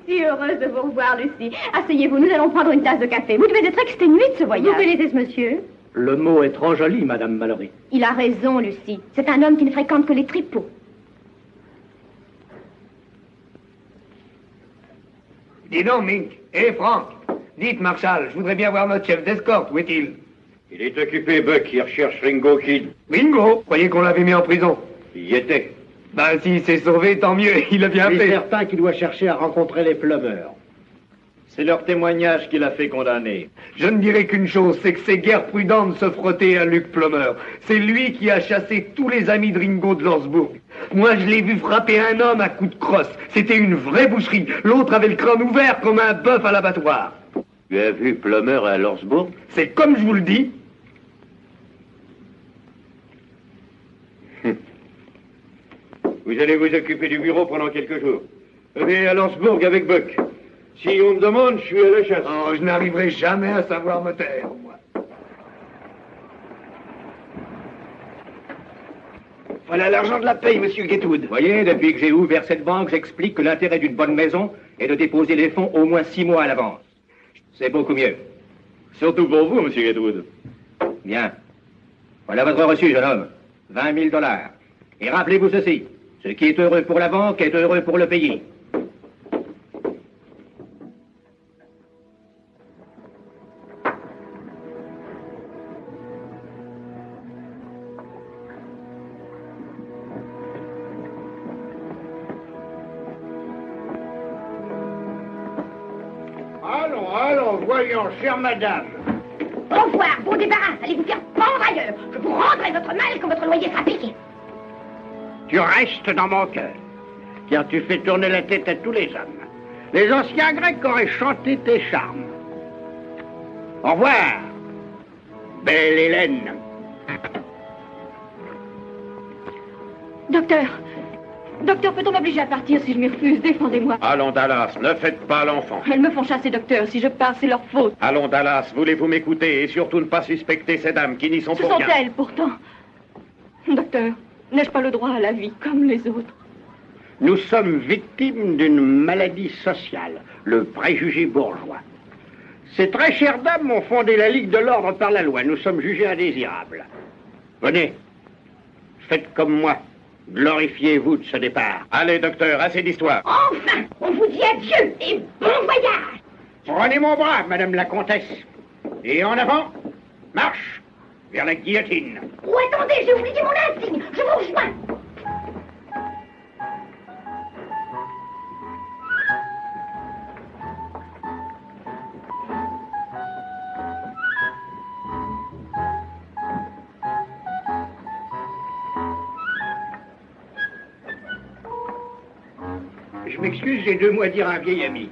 si heureuse de vous revoir, Lucie. Asseyez-vous, nous allons prendre une tasse de café. Vous devez être exténuée de ce voyage. Vous connaissez ce monsieur? Le mot est trop joli, Madame Mallory. Il a raison, Lucie. C'est un homme qui ne fréquente que les tripots. Dis donc, Mink. Hé, Franck. Dites, Marshall, je voudrais bien voir notre chef d'escorte. Où est-il? Il est occupé, Buck. Il recherche Ringo Kid. Ringo? Croyez qu'on l'avait mis en prison? Il y était. Ben, s'il s'est sauvé, tant mieux. Il a bien Il est fait. certain qu'il doit chercher à rencontrer les Plummer. C'est leur témoignage qui l'a fait condamner. Je ne dirais qu'une chose, c'est que c'est guère prudent de se frotter à Luc Plummer. C'est lui qui a chassé tous les amis de Ringo de Lorsbourg. Moi, je l'ai vu frapper un homme à coups de crosse. C'était une vraie boucherie. L'autre avait le crâne ouvert comme un bœuf à l'abattoir. Tu as vu Plummer à Lorsbourg? C'est comme je vous le dis. Vous allez vous occuper du bureau pendant quelques jours. Venez à Lorsbourg avec Buck. Si on me demande, je suis à la chasse. Oh, je n'arriverai jamais à savoir me taire, moi. Voilà l'argent de la paye, monsieur Gatewood. Voyez, depuis que j'ai ouvert cette banque, j'explique que l'intérêt d'une bonne maison est de déposer les fonds au moins 6 mois à l'avance. C'est beaucoup mieux. Surtout pour vous, monsieur Gatewood. Bien. Voilà votre reçu, jeune homme. 20 000 $. Et rappelez-vous ceci. Ce qui est heureux pour la banque est heureux pour le pays. Allons, voyons, chère madame. Au revoir, bon débarras. Allez vous faire pendre ailleurs. Je vous rendrai votre mal quand votre loyer sera payé. Tu restes dans mon cœur, car tu fais tourner la tête à tous les hommes. Les anciens Grecs auraient chanté tes charmes. Au revoir, belle Hélène. Docteur, peut-on m'obliger à partir si je m'y refuse? Défendez-moi. Allons, Dallas, ne faites pas l'enfant. Elles me font chasser, docteur. Si je pars, c'est leur faute. Allons, Dallas, voulez-vous m'écouter et surtout ne pas suspecter ces dames qui n'y sont Ce pour sont rien. elles, pourtant. Docteur, n'ai-je pas le droit à la vie comme les autres? Nous sommes victimes d'une maladie sociale, le préjugé bourgeois. Ces très chères dames ont fondé la Ligue de l'Ordre par la loi. Nous sommes jugés indésirables. Venez, faites comme moi. Glorifiez-vous de ce départ. Allez, docteur, assez d'histoire. Enfin, on vous dit adieu et bon voyage. Prenez mon bras, madame la comtesse. Et en avant, marche vers la guillotine. Oh, attendez, j'ai oublié mon insigne. Je vous rejoins. Je m'excuse, j'ai 2 mots à dire à un vieil ami.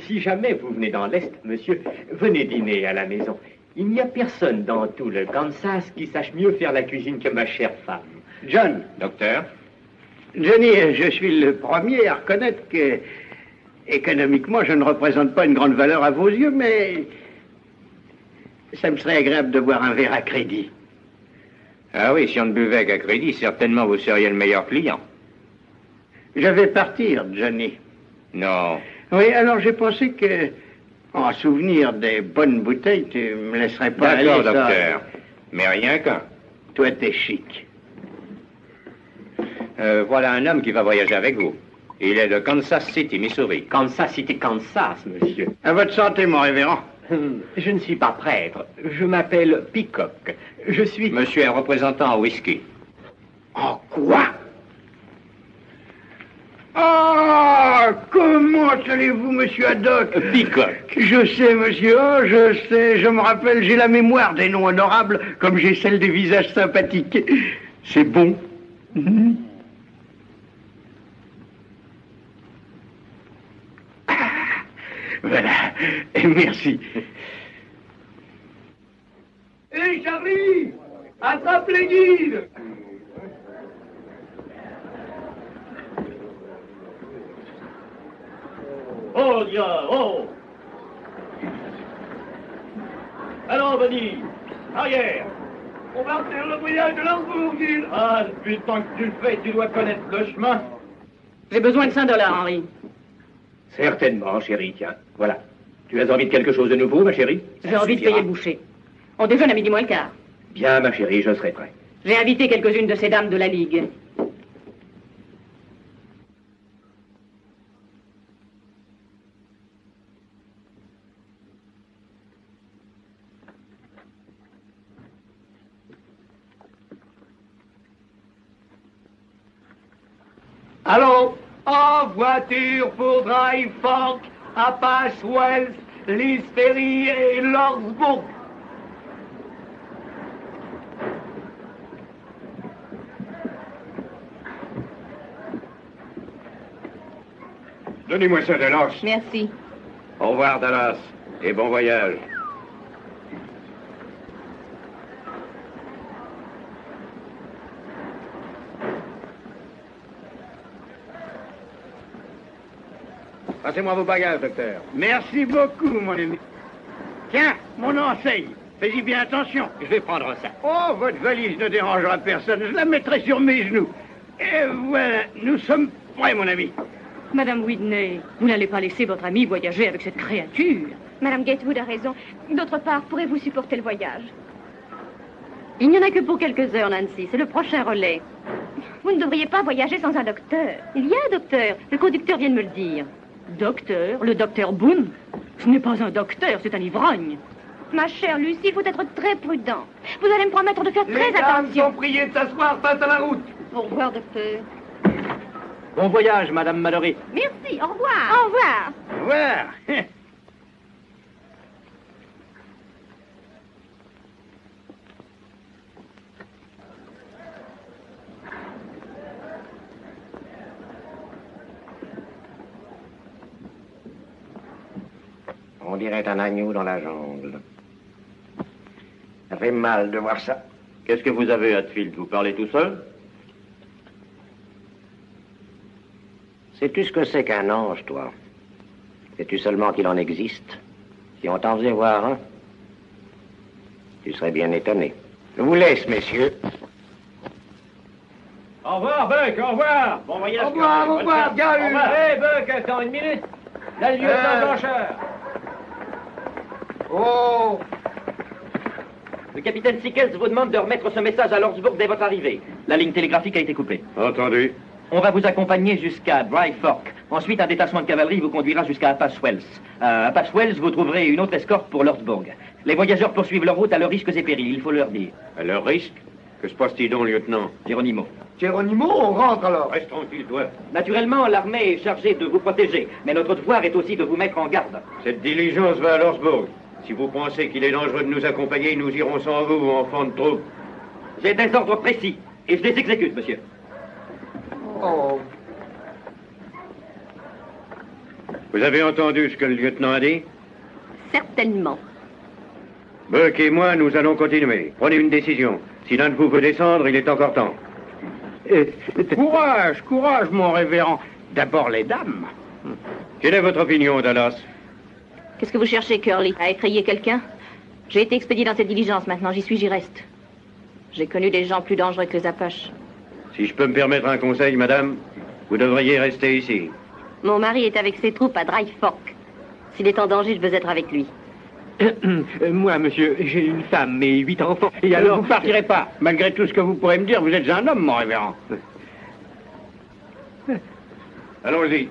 Si jamais vous venez dans l'Est, monsieur, venez dîner à la maison. Il n'y a personne dans tout le Kansas qui sache mieux faire la cuisine que ma chère femme. John. Docteur? Johnny, je suis le premier à reconnaître que, économiquement, je ne représente pas une grande valeur à vos yeux, mais ça me serait agréable de boire un verre à crédit. Ah oui, si on ne buvait qu'à crédit, certainement vous seriez le meilleur client. Je vais partir, Johnny. Non. Oui, alors j'ai pensé que, en souvenir des bonnes bouteilles, tu me laisserais pas aller. D'accord, ça. docteur. Mais rien qu'un. Toi, t'es chic. Voilà un homme qui va voyager avec vous. Il est de Kansas City, Missouri. Kansas City, Kansas, monsieur. À votre santé, mon révérend. Je ne suis pas prêtre. Je m'appelle Peacock. Je suis... Monsieur est représentant en whisky. En quoi? Ah, comment allez-vous, monsieur Haddock? Peacock. Je sais, monsieur, oh, je sais, je me rappelle, j'ai la mémoire des noms honorables, comme j'ai celle des visages sympathiques. C'est bon. Voilà, merci. Hé, Charlie! Attrape les guides! Oh, Dieu, oh! Allons, Benny! Arrière! On va faire le voyage de Lordsburg, Gilles. Ah, depuis le temps que tu le fais, tu dois connaître le chemin. J'ai besoin de $5, Henri. Certainement, chérie, tiens. Voilà. Tu as envie de quelque chose de nouveau, ma chérie? J'ai envie de payer le boucher. On déjeune à midi moins le quart. Bien, ma chérie, je serai prêt. J'ai invité quelques-unes de ces dames de la Ligue. Allons, en voiture pour Dry Fork, Apache Wells, Lees Ferry et Lordsburg. Donnez-moi ça, Dallas. Merci. Au revoir, Dallas. Et bon voyage. Passez-moi vos bagages, docteur. Merci beaucoup, mon ami. Tiens, mon enseigne. Fais-y bien attention. Je vais prendre ça. Oh, votre valise ne dérangera personne. Je la mettrai sur mes genoux. Et voilà, nous sommes prêts, mon ami. Madame Whitney, vous n'allez pas laisser votre ami voyager avec cette créature. Madame Gatewood a raison. D'autre part, pourrez-vous supporter le voyage? Il n'y en a que pour quelques heures, Nancy. C'est le prochain relais. Vous ne devriez pas voyager sans un docteur. Il y a un docteur. Le conducteur vient de me le dire. Docteur? Le docteur Boone? Ce n'est pas un docteur, c'est un ivrogne. Ma chère Lucie, il faut être très prudent. Vous allez me promettre de faire très Les dames attention. sont priées de s'asseoir face à la route. Au revoir, docteur. Bon voyage, Madame Mallory. Merci, au revoir. Au revoir. Au revoir. On dirait un agneau dans la jungle. Ça fait mal de voir ça. Qu'est-ce que vous avez, Hatfield? Vous parlez tout seul? Sais-tu ce que c'est qu'un ange, toi? Sais-tu seulement qu'il en existe? Si on t'en faisait voir un, tu serais bien étonné. Je vous laisse, messieurs. Au revoir, Buck, au revoir. Bon voyage. Au revoir, Gary. Au revoir. Hé, Buck, attends une minute. Là, le lieutenant Blanchard. Oh, Le capitaine Sickles vous demande de remettre ce message à Lordsburg dès votre arrivée. La ligne télégraphique a été coupée. Entendu. On va vous accompagner jusqu'à Dry Fork. Ensuite, un détachement de cavalerie vous conduira jusqu'à Apache Wells. À Apache Wells, vous trouverez une autre escorte pour Lordsburg. Les voyageurs poursuivent leur route à leurs risques et périls, il faut leur dire. À leur risque? Que se passe-t-il donc, lieutenant? Geronimo. Geronimo, on rentre alors. Reste tranquille, toi. Naturellement, l'armée est chargée de vous protéger, mais notre devoir est aussi de vous mettre en garde. Cette diligence va à Lordsburg. Si vous pensez qu'il est dangereux de nous accompagner, nous irons sans vous, enfants de troupe. J'ai des ordres précis, et je les exécute, monsieur. Oh, Vous avez entendu ce que le lieutenant a dit? Certainement. Buck et moi, nous allons continuer. Prenez une décision. Si l'un de vous veut descendre, il est encore temps. Courage, courage, mon révérend. D'abord les dames. Quelle est votre opinion, Dallas? Qu'est-ce que vous cherchez, Curly? À effrayer quelqu'un? J'ai été expédié dans cette diligence, maintenant j'y suis, j'y reste. J'ai connu des gens plus dangereux que les Apaches. Si je peux me permettre un conseil, madame, vous devriez rester ici. Mon mari est avec ses troupes à Dry Fork. S'il est en danger, je veux être avec lui. Moi, monsieur, j'ai une femme et 8 enfants. Et alors, vous partirez pas. Malgré tout ce que vous pourrez me dire, vous êtes un homme, mon révérend. Allons-y.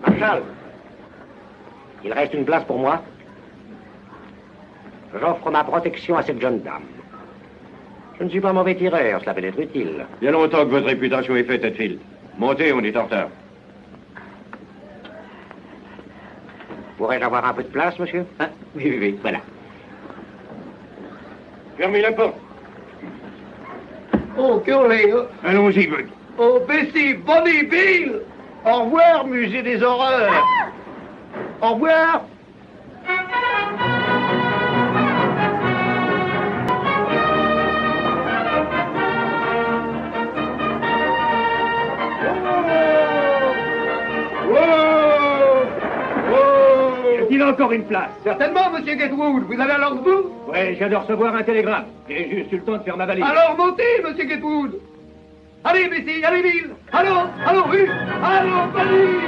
Marshal, il reste une place pour moi. J'offre ma protection à cette jeune dame. Je ne suis pas mauvais tireur, cela peut être utile. Il y a longtemps que votre réputation est faite, Hatfield. Montez, on est en retard. Pourrais-je avoir un peu de place, monsieur? Ah, oui, voilà. Fermez la porte. oh, Curly. Allons-y, Buck. Oh, Bessie, Bonnie, Bill. Au revoir, musée des horreurs. Au revoir. Il a encore une place. Certainement, monsieur Gatewood. Vous allez à Lordsburg? Ouais, je viens de recevoir un télégramme. J'ai juste eu le temps de faire ma valise. Alors montez, monsieur Gatewood. Allez, Bessie, allez, Bill. Allô, Ruth. Allô, Bonnie.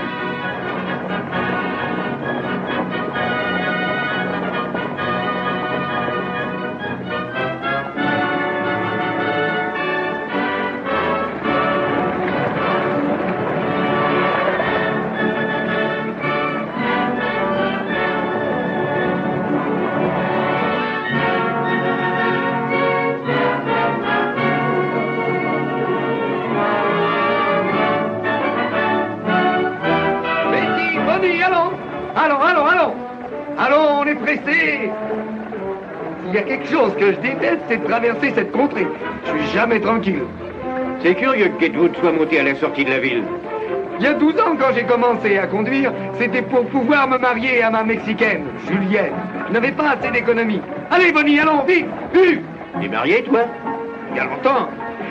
Allons, on est pressé. S'il y a quelque chose que je déteste, c'est de traverser cette contrée. Je suis jamais tranquille. C'est curieux que Gatewood soit monté à la sortie de la ville. Il y a 12 ans, quand j'ai commencé à conduire, c'était pour pouvoir me marier à ma Mexicaine, Juliette. Je n'avais pas assez d'économie. Allez, Bonnie, allons, vite. T'es marié, toi? Il y a longtemps.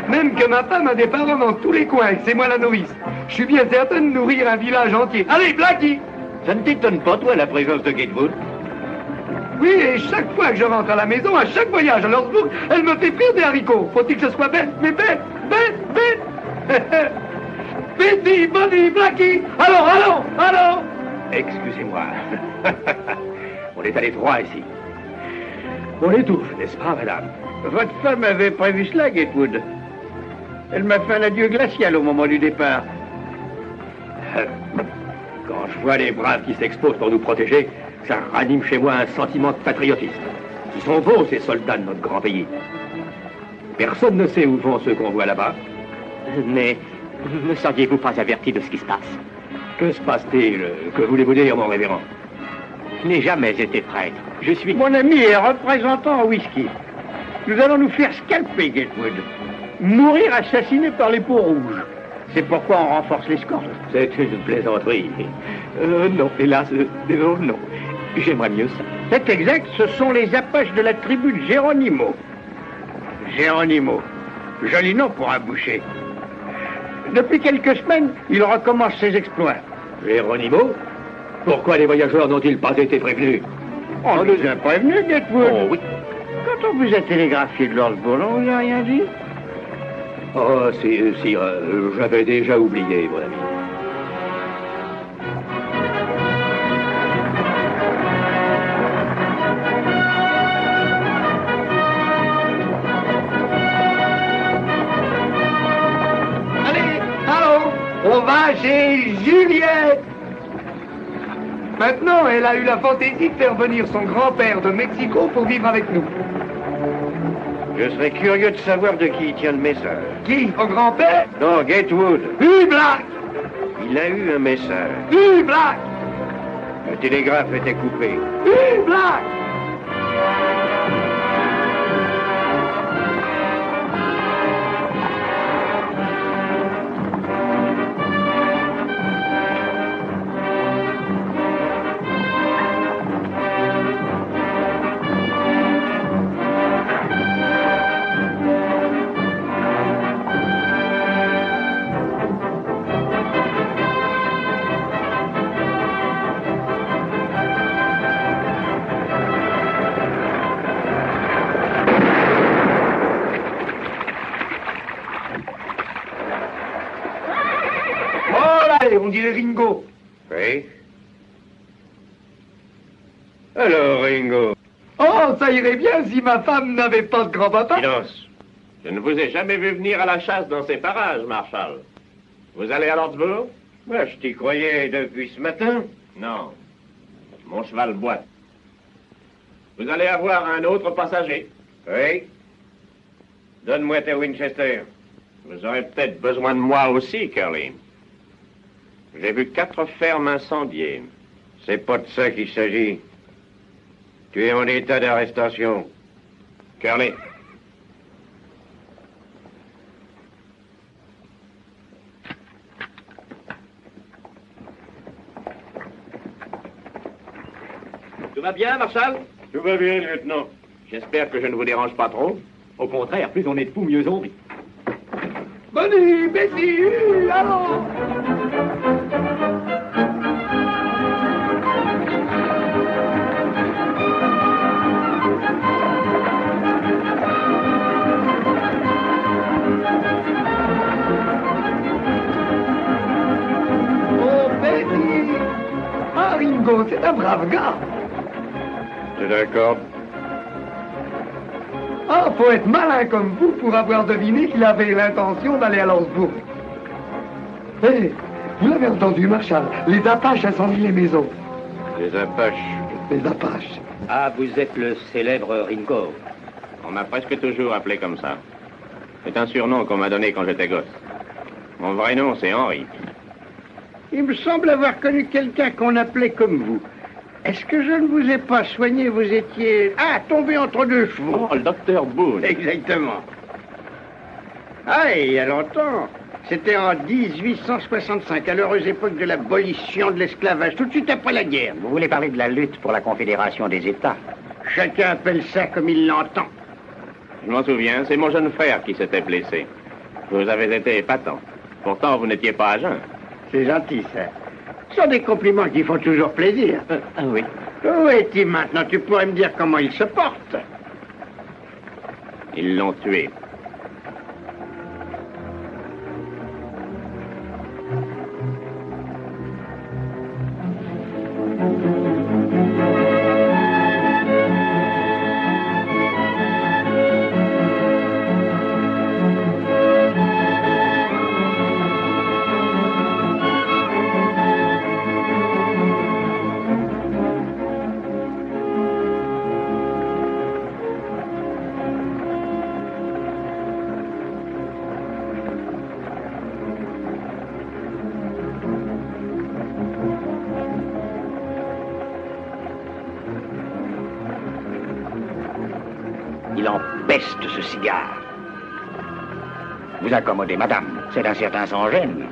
Même que ma femme a des parents dans tous les coins, et c'est moi la nourrice. Je suis bien certain de nourrir un village entier. Allez, Blackie. Ça ne t'étonne pas, toi, la présence de Gatewood? Oui, et chaque fois que je rentre à la maison, à chaque voyage à Lordsburg, elle me fait frire des haricots. Faut-il que ce soit bête? Mais bête. Betty, Bonnie, Blackie. Allons. Excusez-moi. On est à l'étroit ici. On étouffe, n'est-ce pas, madame? Votre femme avait prévu cela, Gatewood. Elle m'a fait un adieu glacial au moment du départ. Quand je vois les braves qui s'exposent pour nous protéger, ça ranime chez moi un sentiment de patriotisme. Ils sont beaux, ces soldats de notre grand pays. Personne ne sait où vont ceux qu'on voit là-bas. Mais ne seriez-vous pas averti de ce qui se passe? Que se passe-t-il? Que voulez-vous dire, mon révérend? Je n'ai jamais été prêtre. Je suis... Mon ami est représentant en whisky. Nous allons nous faire scalper, Gatewood. Mourir assassiné par les peaux rouges. C'est pourquoi on renforce l'escorte. C'est une plaisanterie. Non, hélas, non. J'aimerais mieux ça. C'est exact, ce sont les Apaches de la tribu de Geronimo. Geronimo. Joli nom pour un boucher. Depuis quelques semaines, il recommence ses exploits. Geronimo? Pourquoi les voyageurs n'ont-ils pas été prévenus? On nous a prévenus, Gatewood. Oh oui. Quand on vous a télégraphié de Lordsburg, on vous a rien dit? Oh, sire, j'avais déjà oublié, mon ami. On va chez Juliette. Maintenant, elle a eu la fantaisie de faire venir son grand-père de Mexico pour vivre avec nous. Je serais curieux de savoir de qui il tient le message. Qui? Son grand-père? Non, Gatewood. Black! Il a eu un message. Black! Le télégraphe était coupé. Black! On dirait Ringo. Oui? Alors, Ringo. Oh, ça irait bien si ma femme n'avait pas de grand-papa. Silence. Je ne vous ai jamais vu venir à la chasse dans ces parages, Marshal. Vous allez à Lordsburg? Moi, je t'y croyais depuis ce matin. Non. Mon cheval boite. Vous allez avoir un autre passager. Oui? Donne-moi ta Winchester. Vous aurez peut-être besoin de moi aussi, Curly. J'ai vu 4 fermes incendiées. C'est pas de ça qu'il s'agit. Tu es en état d'arrestation. Curly. Tout va bien, Marshal? Tout va bien, lieutenant. J'espère que je ne vous dérange pas trop. Au contraire, plus on est de fous, mieux on vit. Bonnie, Betty, allons! C'est un brave gars. Je l'accorde. Ah, faut être malin comme vous pour avoir deviné qu'il avait l'intention d'aller à Landsbourg. Hé, vous l'avez entendu, Marshal. Les Apaches incendient les maisons. Les Apaches. Les Apaches. Ah, vous êtes le célèbre Ringo. On m'a presque toujours appelé comme ça. C'est un surnom qu'on m'a donné quand j'étais gosse. Mon vrai nom, c'est Henri. Il me semble avoir connu quelqu'un qu'on appelait comme vous. Est-ce que je ne vous ai pas soigné? Vous étiez... Ah, tombé entre deux chevaux. Oh, le docteur Boone. Exactement. Ah, et il y a longtemps. C'était en 1865, à l'heureuse époque de l'abolition de l'esclavage, tout de suite après la guerre. Vous voulez parler de la lutte pour la Confédération des États? Chacun appelle ça comme il l'entend. Je m'en souviens, c'est mon jeune frère qui s'était blessé. Vous avez été épatant. Pourtant, vous n'étiez pas à jeun. C'est gentil, ça. Ce sont des compliments qui font toujours plaisir. Ah oui. Où est-il maintenant? Tu pourrais me dire comment il se porte? Ils l'ont tué. Il en peste, ce cigare. Vous accommodez, madame. C'est un certain sans-gêne.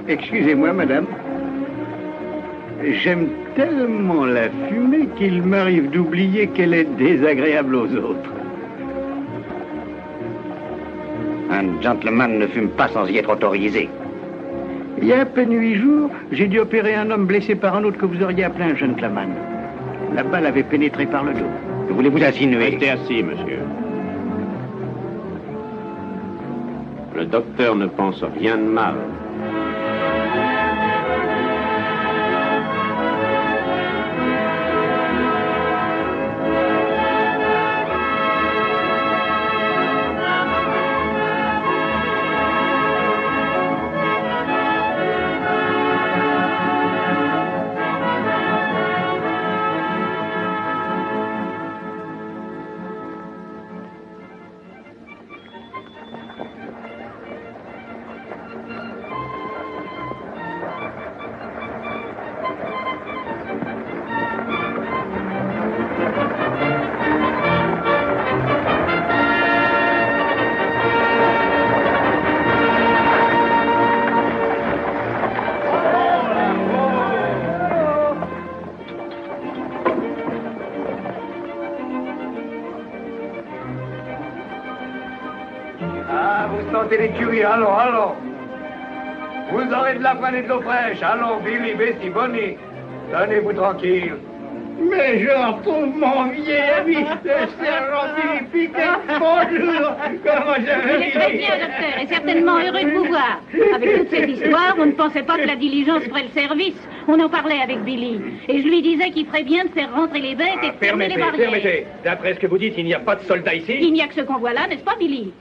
Excusez-moi, madame. J'aime tellement la fumée qu'il m'arrive d'oublier qu'elle est désagréable aux autres. Un gentleman ne fume pas sans y être autorisé. Il y a à peine 8 jours, j'ai dû opérer un homme blessé par un autre que vous auriez appelé un gentleman. La balle avait pénétré par le dos. Voulez-vous insinuer? Restez assis, monsieur. Le docteur ne pense rien de mal. Sentez l'écurie, allons. Vous aurez de la panne et de l'eau fraîche. Allons, Billy, Bessie, Bonnie. Tenez-vous tranquille. Mais je retrouve mon vieil ami, le sergent Billy Piquet. Bonjour. Comment Il est très bien, docteur, et certainement heureux de vous voir. Avec toute cette histoire, on ne pensait pas que la diligence ferait le service. On en parlait avec Billy. Et je lui disais qu'il ferait bien de faire rentrer les bêtes et de fermer les barrières. Permettez. D'après ce que vous dites, il n'y a pas de soldats ici? Il n'y a que ce convoi-là, n'est-ce pas, Billy?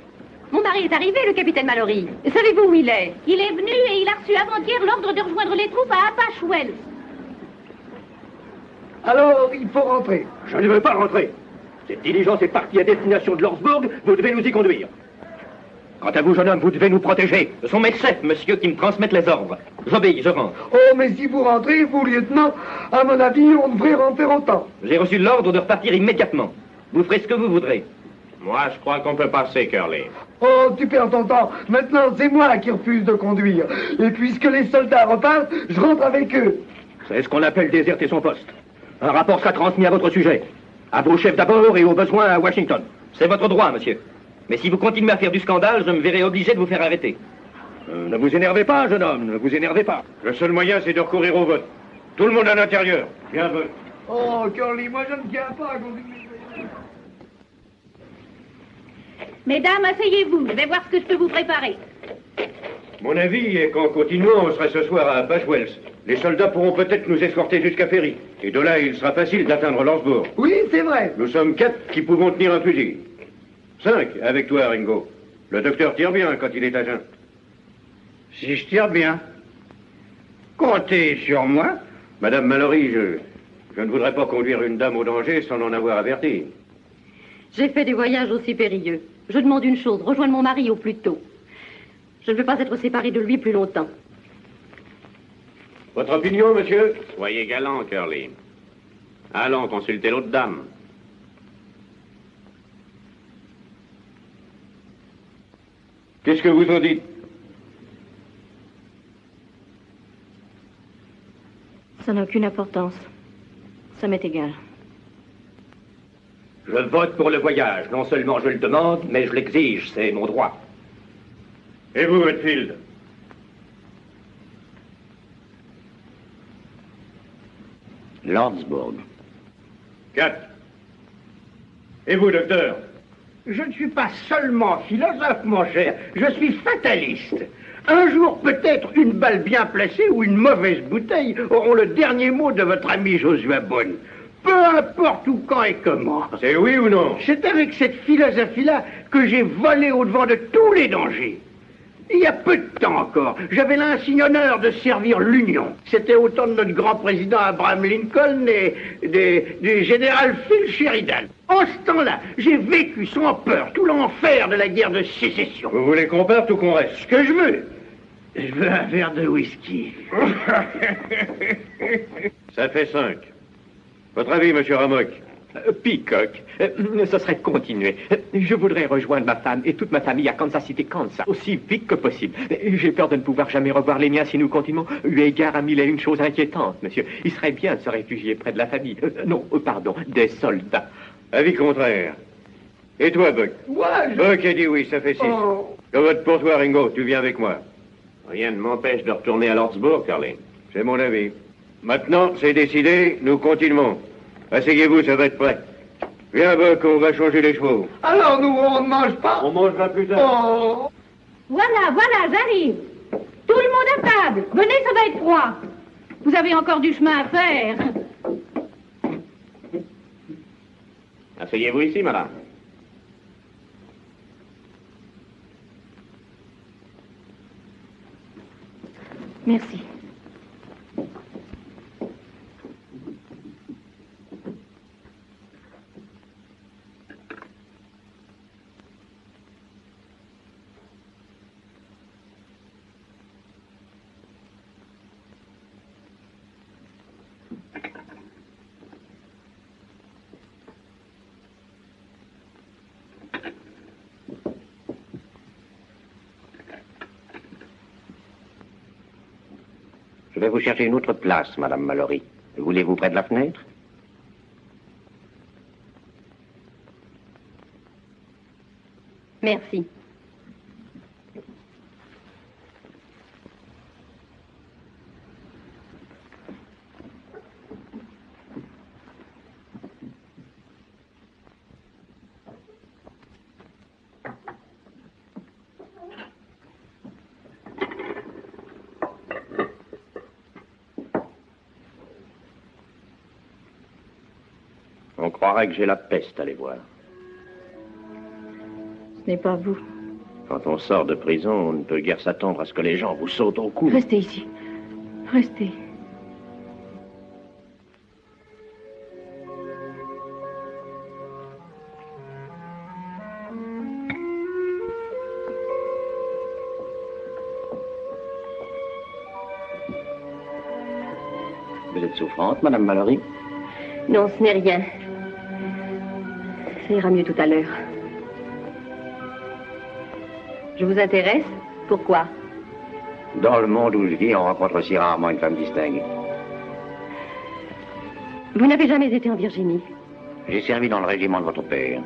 Mon mari est arrivé, le capitaine Mallory. Savez-vous où il est? Il est venu et il a reçu avant-hier l'ordre de rejoindre les troupes à Apache Wells. Alors, il faut rentrer. Je ne veux pas rentrer. Cette diligence est partie à destination de Landsbourg. Vous devez nous y conduire. Quant à vous, jeune homme, vous devez nous protéger. Ce sont mes chefs, monsieur, qui me transmettent les ordres. J'obéis, je rentre. Oh, mais si vous rentrez, vous, lieutenant, à mon avis, on devrait rentrer autant. J'ai reçu l'ordre de repartir immédiatement. Vous ferez ce que vous voudrez. Moi, je crois qu'on peut passer, Curly. Oh, tu perds ton temps. Maintenant, c'est moi qui refuse de conduire. Et puisque les soldats repartent, je rentre avec eux. C'est ce qu'on appelle déserter son poste. Un rapport sera transmis à votre sujet. À vos chefs d'abord et au besoin à Washington. C'est votre droit, monsieur. Mais si vous continuez à faire du scandale, je me verrai obligé de vous faire arrêter. Ne vous énervez pas, jeune homme, ne vous énervez pas. Le seul moyen, c'est de recourir au vote. Tout le monde à l'intérieur. Bien vu. Oh, Curly, moi je ne tiens pas à conduire. Mesdames, asseyez-vous, je vais voir ce que je peux vous préparer. Mon avis est qu'en continuant, on serait ce soir à Bashwells. Les soldats pourront peut-être nous escorter jusqu'à Ferry. Et de là, il sera facile d'atteindre Landsbourg. Oui, c'est vrai. Nous sommes 4 qui pouvons tenir un fusil. 5 avec toi, Ringo. Le docteur tire bien quand il est à jeun. Si je tire bien. Comptez sur moi. Madame Mallory, je ne voudrais pas conduire une dame au danger sans en avoir averti. J'ai fait des voyages aussi périlleux. Je demande une chose, rejoindre mon mari au plus tôt. Je ne veux pas être séparée de lui plus longtemps. Votre opinion, monsieur? Soyez galant, Curly. Allons consulter l'autre dame. Qu'est-ce que vous en dites? Ça n'a aucune importance. Ça m'est égal. Je vote pour le voyage. Non seulement je le demande, mais je l'exige. C'est mon droit. Et vous, Redfield? Landsbourg. 4. Et vous, docteur? Je ne suis pas seulement philosophe, mon cher, je suis fataliste. Un jour, peut-être, une balle bien placée ou une mauvaise bouteille auront le dernier mot de votre ami Joshua Bone. Peu importe où, quand et comment. C'est oui ou non? C'est avec cette philosophie-là que j'ai volé au-devant de tous les dangers. Il y a peu de temps encore, j'avais l'insigne honneur de servir l'Union. C'était au temps de notre grand président Abraham Lincoln et du général Phil Sheridan. En ce temps-là, j'ai vécu sans peur tout l'enfer de la guerre de sécession. Vous voulez qu'on parte ou qu'on reste? Ce que je veux un verre de whisky. Ça fait 5. Votre avis, monsieur Ramok? Peacock, ce serait de continuer. Je voudrais rejoindre ma femme et toute ma famille à Kansas City, Kansas, aussi vite que possible. J'ai peur de ne pouvoir jamais revoir les miens si nous continuons, eu égard à mille et une choses inquiétantes, monsieur. Il serait bien de se réfugier près de la famille. Pardon, des soldats. Avis contraire. Et toi, Buck? Moi, Buck a dit oui, ça fait 6. Je vote pour toi, Ringo. Tu viens avec moi. Rien ne m'empêche de retourner à Landsbourg, Curly. C'est mon avis. Maintenant, c'est décidé, nous continuons. Asseyez-vous, ça va être prêt. Viens, Buck, on va changer les chevaux. Alors, nous, on ne mange pas? On mangera plus tard. Oh. Voilà, j'arrive. Tout le monde à table. Venez, ça va être froid. Vous avez encore du chemin à faire. Asseyez-vous ici, madame. Merci. Je vais vous chercher une autre place, Madame Mallory. Voulez-vous près de la fenêtre? Merci. On croirait que j'ai la peste, allez voir. Ce n'est pas vous. Quand on sort de prison, on ne peut guère s'attendre à ce que les gens vous sautent au cou. Restez ici. Restez. Vous êtes souffrante, Madame Mallory? Non, ce n'est rien. Ça ira mieux tout à l'heure. Je vous intéresse? Pourquoi? Dans le monde où je vis, on rencontre si rarement une femme distinguée. Vous n'avez jamais été en Virginie? J'ai servi dans le régiment de votre père.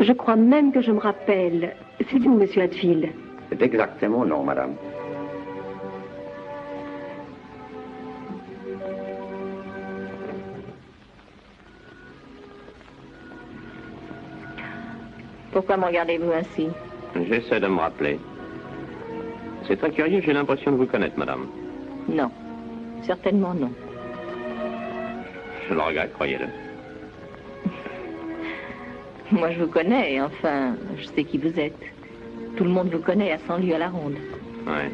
Je crois même que je me rappelle. C'est vous, monsieur Hatfield. C'est exactement mon nom, madame. Pourquoi me regardez-vous ainsi? J'essaie de me rappeler. C'est très curieux, j'ai l'impression de vous connaître, madame. Non. Certainement non. Je le regrette, croyez-le. Moi, je vous connais, enfin, je sais qui vous êtes. Tout le monde vous connaît à 100 lieues à la ronde. Ouais.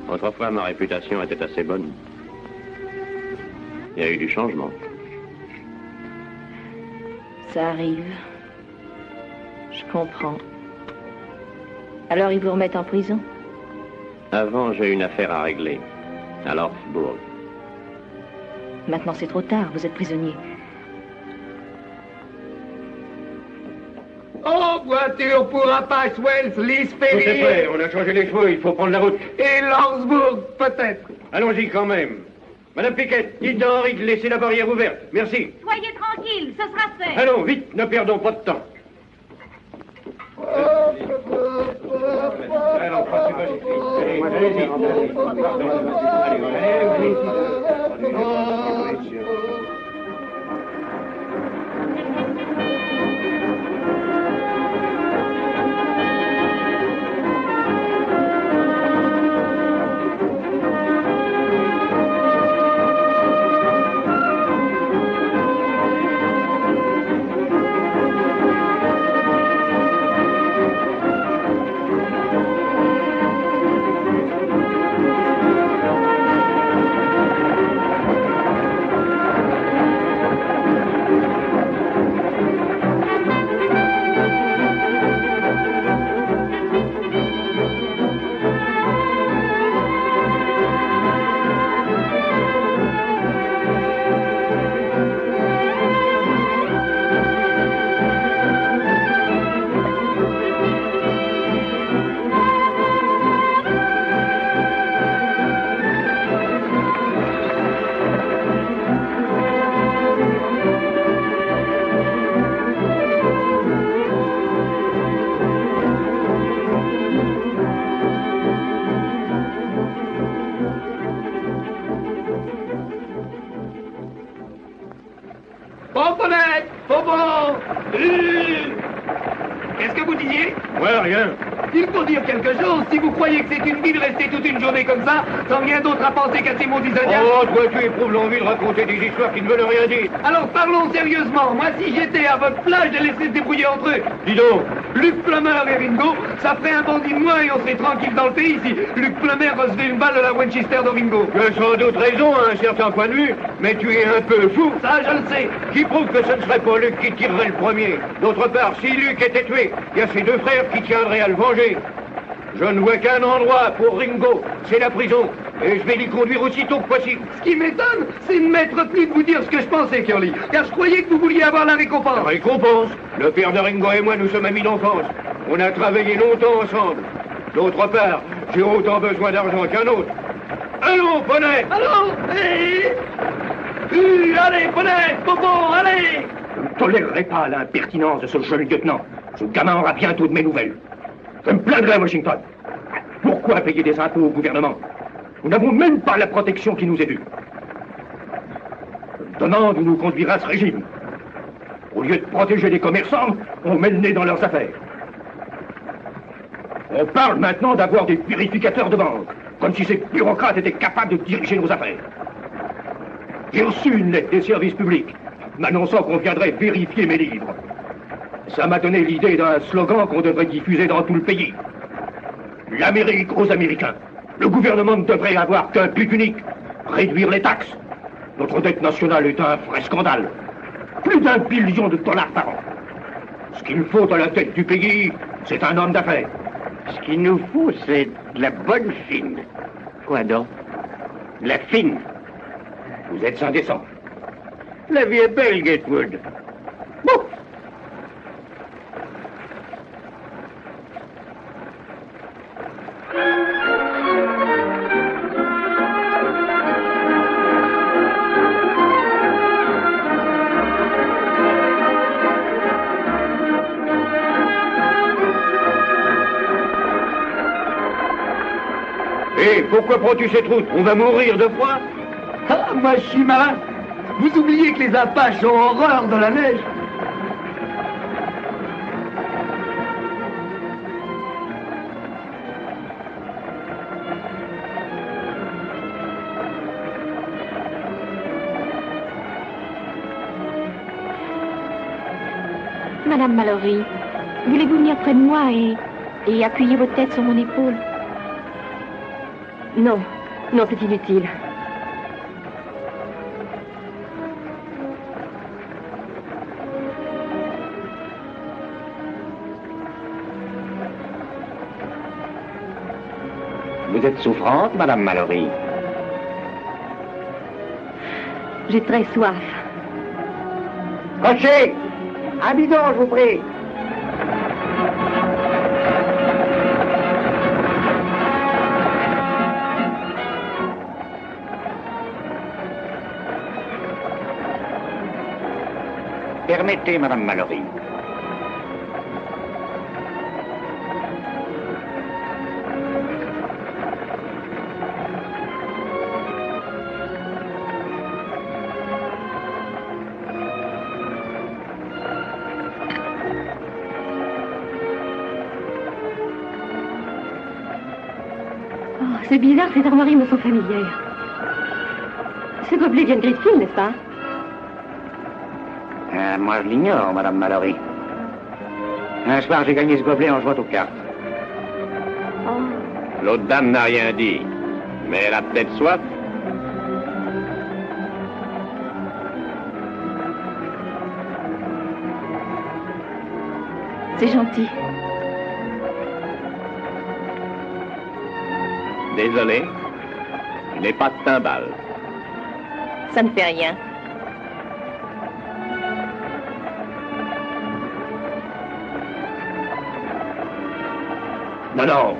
Autrefois, ma réputation était assez bonne. Il y a eu du changement. Ça arrive. Je comprends. Alors, ils vous remettent en prison? Avant, j'ai une affaire à régler. À Lordsburg. Maintenant, c'est trop tard. Vous êtes prisonnier. Oh, voiture pour Apache Wells, Lys Tout est Ferry. prêt, on a changé les chevaux, il faut prendre la route. Et Lordsburg, peut-être. Allons-y quand même. Madame Piquette, dites à Henri de laisser la barrière ouverte. Merci. Soyez tranquille, ce sera fait. Allons, vite, ne perdons pas de temps. Pomponnette, Pompon. Qu'est-ce que vous disiez? Ouais, rien. Il faut dire quelque chose. Si vous croyez que c'est une vie de rester toute une journée comme ça, sans rien d'autre à penser qu'à ces maudits Indiens. Oh, toi, tu éprouves l'envie de raconter des histoires qui ne veulent rien dire. Alors parlons sérieusement. Moi, si j'étais à votre place, je laisserais se débrouiller entre eux. Dis donc. Luc Plummer et Ringo, ça ferait un bandit de moins et on serait tranquille dans le pays si Luc Plummer recevait une balle de la Winchester de Ringo. Tu as sans doute raison à un certain point de vue, mais tu es un peu fou. Ça, je le sais. Qui prouve que ce ne serait pas Luc qui tirerait le premier. D'autre part, si Luc était tué, il y a ses deux frères qui tiendraient à le venger. Je ne vois qu'un endroit pour Ringo, c'est la prison. Et je vais l'y conduire aussitôt que possible. Ce qui m'étonne, c'est de m'être tenu de vous dire ce que je pensais, Curly. Car je croyais que vous vouliez avoir la récompense. La récompense? Le père de Ringo et moi, nous sommes amis d'enfance. On a travaillé longtemps ensemble. D'autre part, j'ai autant besoin d'argent qu'un autre. Allons, poney! Allons! Allez, poney! Pompon, allez! Je ne tolérerai pas l'impertinence de ce jeune lieutenant. Ce gamin aura bientôt de mes nouvelles. Je me plaindrai à Washington. Pourquoi payer des impôts au gouvernement? Nous n'avons même pas la protection qui nous est due. Je me demande où nous conduira ce régime. Au lieu de protéger les commerçants, on met le nez dans leurs affaires. On parle maintenant d'avoir des vérificateurs de banque, comme si ces bureaucrates étaient capables de diriger nos affaires. J'ai reçu une lettre des services publics m'annonçant qu'on viendrait vérifier mes livres. Ça m'a donné l'idée d'un slogan qu'on devrait diffuser dans tout le pays. L'Amérique aux Américains. Le gouvernement ne devrait avoir qu'un but unique, réduire les taxes. Notre dette nationale est un vrai scandale. Plus d'1 billion de dollars par an. Ce qu'il faut à la tête du pays, c'est un homme d'affaires. Ce qu'il nous faut, c'est de la bonne fine. Quoi donc? De la fine. Vous êtes indécent. La vie est belle, Gatewood. Bon. Hé, pourquoi prends-tu cette route? On va mourir de froid? Ah, moi, je suis marin. Vous oubliez que les Apaches ont horreur de la neige. Madame Mallory, voulez-vous venir près de moi et appuyer votre tête sur mon épaule? Non, non, c'est inutile. Vous êtes souffrante, Madame Mallory? J'ai très soif. Cocher! Un bidon, je vous prie. Permettez, Madame Mallory. C'est bizarre, ces armoiries me sont familières. Ces gobelets viennent gris de fil, n'est-ce pas? Moi, je l'ignore, Madame Mallory. Un soir, j'ai gagné ce gobelet en jouant aux cartes. L'autre dame n'a rien dit, mais elle a peut-être soif. C'est gentil. Désolé, je n'ai pas de timbale. Ça ne fait rien. Non, non.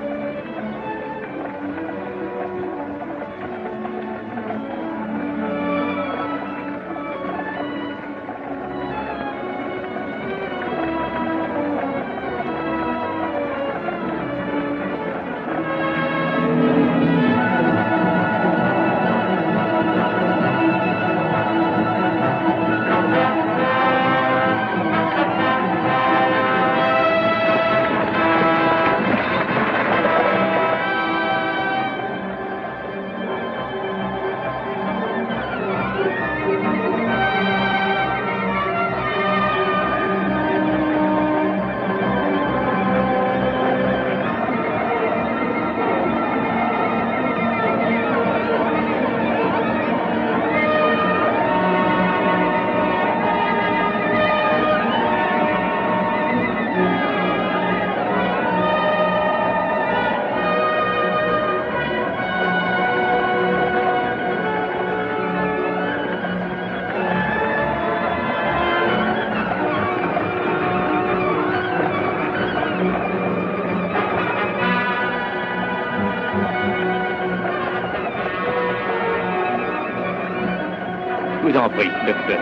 Je vous en prie, docteur.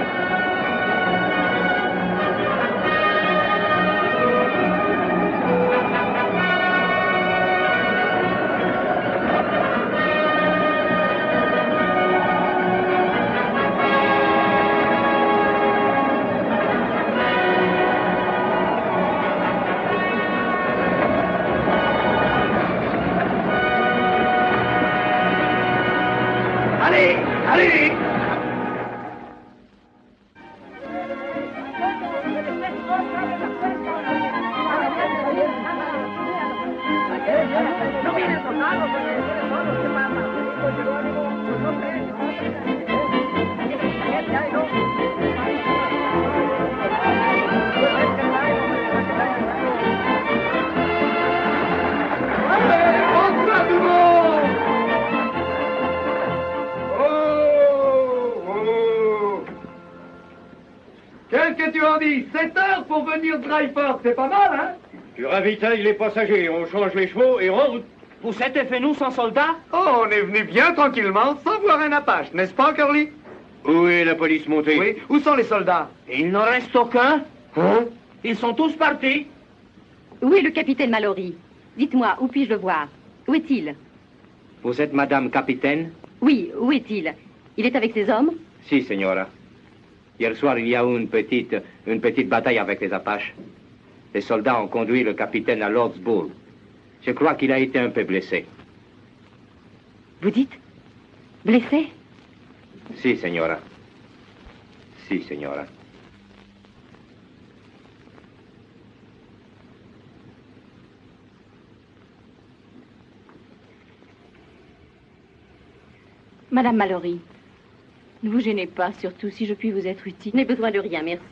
Allez, allez! Qu'est-ce que tu en dis? 7 heures pour venir Dryford, c'est pas mal, hein? Tu ravitailles les passagers, on change les chevaux et on route. Vous êtes venu sans soldats? Oh, on est venu bien tranquillement, sans voir un Apache, n'est-ce pas, Curly? Où est la police montée? Oui, où sont les soldats? Il n'en reste aucun. Hein? Ils sont tous partis. Où est le capitaine Mallory? Dites-moi, où puis-je le voir? Où est-il? Vous êtes Madame Capitaine? Oui, où est-il? Il est avec ses hommes? Si, señora. Hier soir, il y a eu une petite bataille avec les Apaches. Les soldats ont conduit le capitaine à Lordsburg. Je crois qu'il a été un peu blessé. Vous dites? Blessé? Si, señora. Si, señora. Madame Mallory, ne vous gênez pas, surtout si je puis vous être utile. Je n'ai besoin de rien, merci.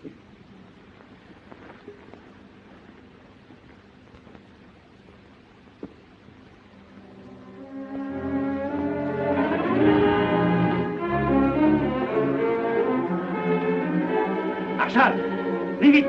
Marshal, venez vite.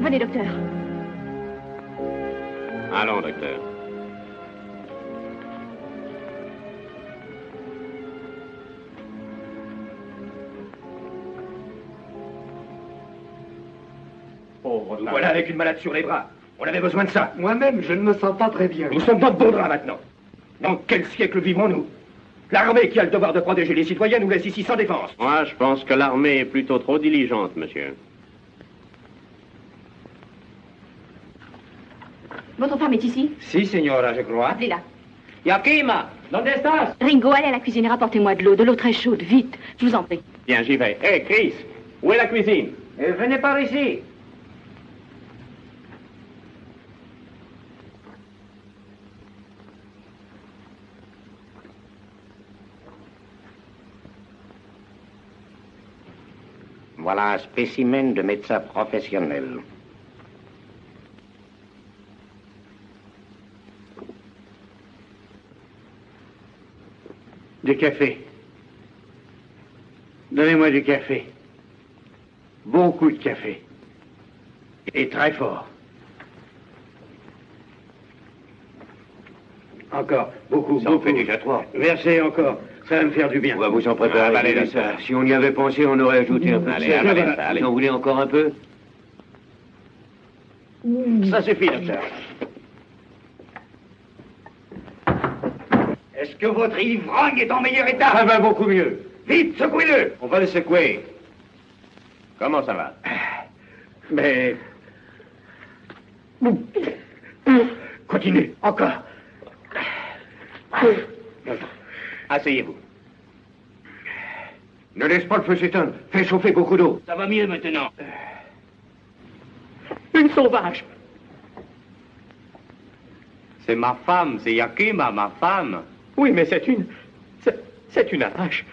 Venez, docteur. Allons, docteur. Pauvre Nous voilà avec une malade sur les bras. On avait besoin de ça. Moi-même, je ne me sens pas très bien. Nous sommes dans de beaux draps maintenant. Dans quel siècle vivons-nous? L'armée qui a le devoir de protéger les citoyens nous laisse ici sans défense. Moi, je pense que l'armée est plutôt trop diligente, monsieur. Votre femme est ici? Si, signora, je crois. Appelez-la. Yakima, ¿dónde estás? Ringo, allez à la cuisine et rapportez-moi de l'eau très chaude, vite. Je vous en prie. Bien, j'y vais. Hé, Chris, où est la cuisine? Venez par ici. Voilà un spécimen de médecin professionnel. Du café. Donnez-moi du café. Beaucoup de café. Et très fort. Encore. Beaucoup, Ça en beaucoup. fait déjà 3. Versez encore. Ça va me faire du bien. On va vous en préparer. Avalez, Allez, docteur. si on y avait pensé, on aurait ajouté un peu de Allez, sel. avalez ça, allez. Vous en voulez encore un peu? Ça suffit, docteur. Est-ce que votre ivrogne est en meilleur état? Ça va beaucoup mieux. Vite, secouez-le. On va le secouer. Comment ça va? Mais... Continuez, encore. Asseyez-vous. Ne laisse pas le feu s'éteindre. Fais chauffer beaucoup d'eau. Ça va mieux maintenant. Une sauvage. C'est ma femme, c'est Yakima, ma femme. Oui, mais c'est une apache.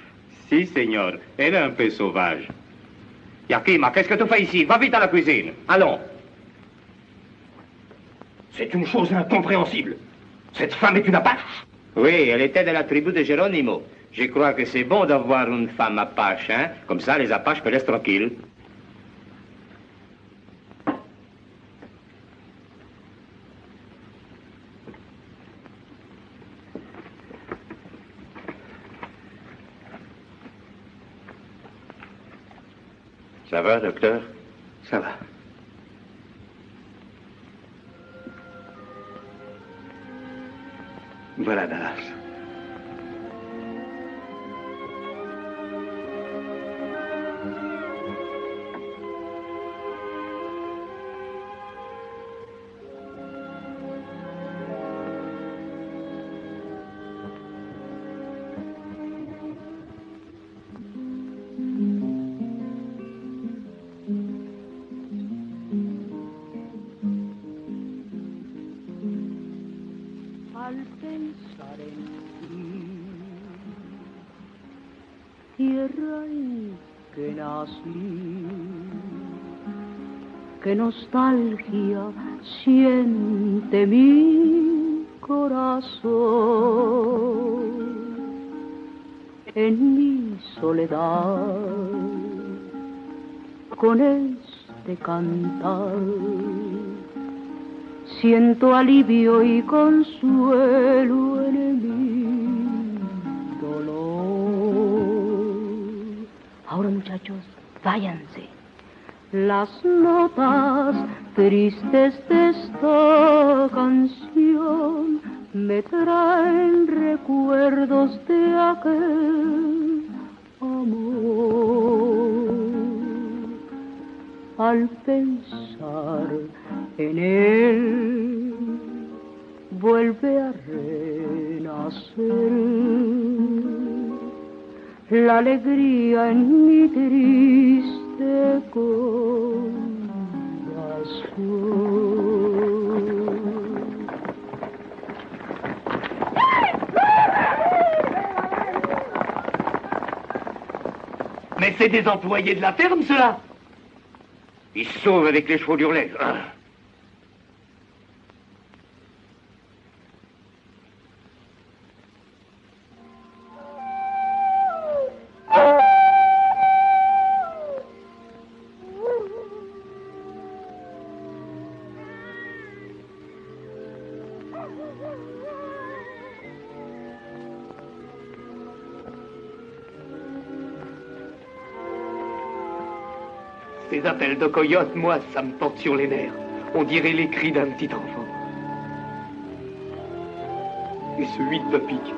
Si, señor, elle est un peu sauvage. Yakima, qu'est-ce que tu fais ici? Va vite à la cuisine. Allons. C'est une chose incompréhensible. Cette femme est une apache. Oui, elle était de la tribu de Geronimo. Je crois que c'est bon d'avoir une femme apache, hein? Comme ça, les apaches me laissent tranquille. Ça va, docteur? Ça va. Voilà Dallas. Al pensar en ti, tierra en que nací, qué nostalgia siente mi corazón en mi soledad con este cantar. Siento alivio y consuelo en mi dolor. Ahora, muchachos, váyanse. Las notas tristes de esta canción me traen recuerdos de aquel amor. Al pensar en él, vuelve a renacer la alegría en mi triste corazón. Mais c'est des employés de la ferme, ceux-là. Ils se sauvent avec les chevaux d'Urlay. Ces appels de coyotes, moi, ça me porte sur les nerfs. On dirait les cris d'un petit enfant. Et ce huit me pique.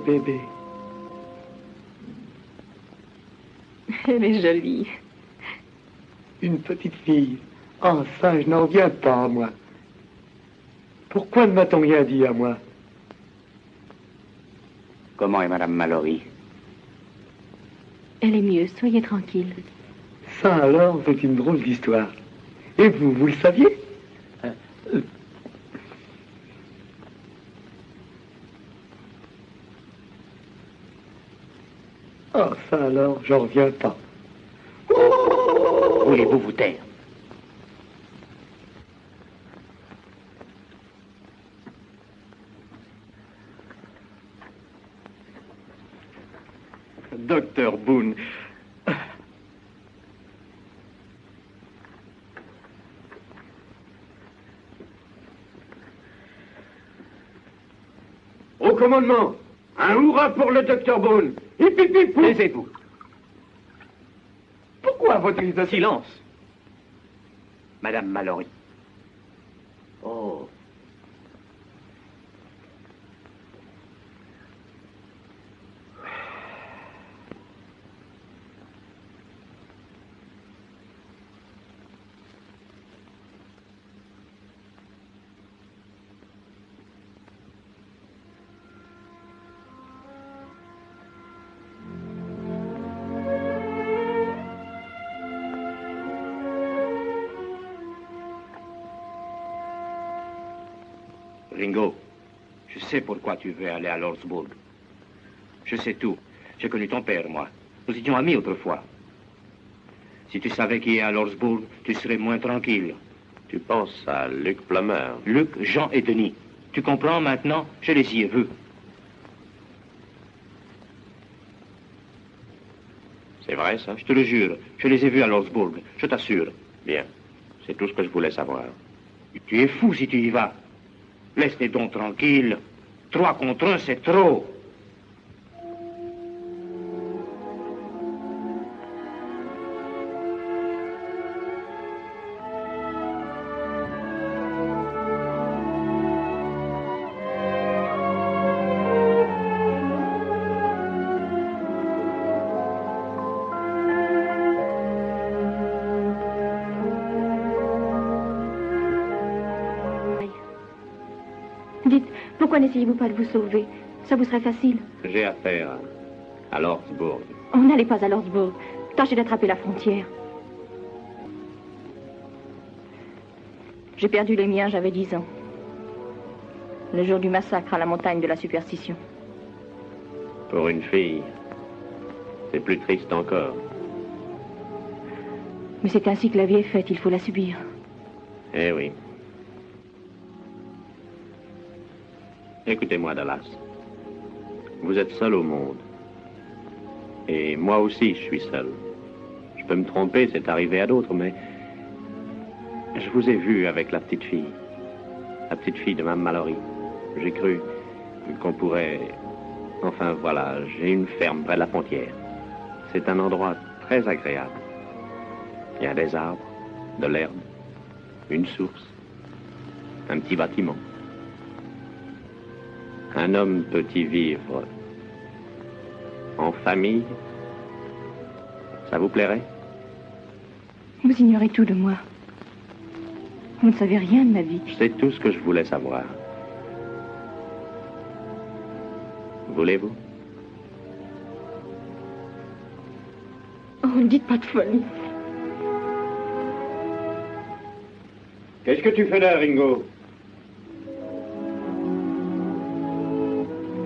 Bébé. Elle est jolie. Une petite fille. Ah, ça, je n'en reviens pas, moi. Pourquoi ne m'a-t-on rien dit à moi? Comment est Madame Mallory? Elle est mieux, soyez tranquille. Ça, alors, c'est une drôle d'histoire. Et vous, vous le saviez? Ah, ça alors, j'en reviens pas. Voulez-vous vous taire? Docteur Boone. Au commandement, un hurrah pour le docteur Boone. Hip, hip, hip, Taisez-vous. Pourquoi votre de Silence. Madame Mallory. Oh. Ringo, je sais pourquoi tu veux aller à Lordsburg. Je sais tout. J'ai connu ton père, moi. Nous étions amis autrefois. Si tu savais qui est à Lordsburg, tu serais moins tranquille. Tu penses à Luc Plummer? Luc, Jean et Denis. Tu comprends maintenant? Je les y ai vus. C'est vrai, ça? Je te le jure. Je les ai vus à Lordsburg. Je t'assure. Bien. C'est tout ce que je voulais savoir. Tu es fou si tu y vas. Laisse-les donc tranquilles. 3 contre 1, c'est trop. Dites, pourquoi n'essayez-vous pas de vous sauver? Ça vous serait facile. J'ai affaire à Lordsburg. On n'allait pas à Lordsburg. Tâchez d'attraper la frontière. J'ai perdu les miens, j'avais 10 ans. Le jour du massacre à la montagne de la superstition. Pour une fille, c'est plus triste encore. Mais c'est ainsi que la vie est faite, il faut la subir. Eh oui. Écoutez-moi, Dallas. Vous êtes seul au monde. Et moi aussi, je suis seul. Je peux me tromper, c'est arrivé à d'autres, mais... Je vous ai vu avec la petite fille. La petite fille de Mme Mallory. J'ai cru qu'on pourrait... Enfin, voilà, j'ai une ferme près de la frontière. C'est un endroit très agréable. Il y a des arbres, de l'herbe, une source, un petit bâtiment. Un homme peut y vivre en famille. Ça vous plairait? Vous ignorez tout de moi. Vous ne savez rien de ma vie. C'est tout ce que je voulais savoir. Voulez-vous? Oh, ne dites pas de folie. Qu'est-ce que tu fais là, Ringo?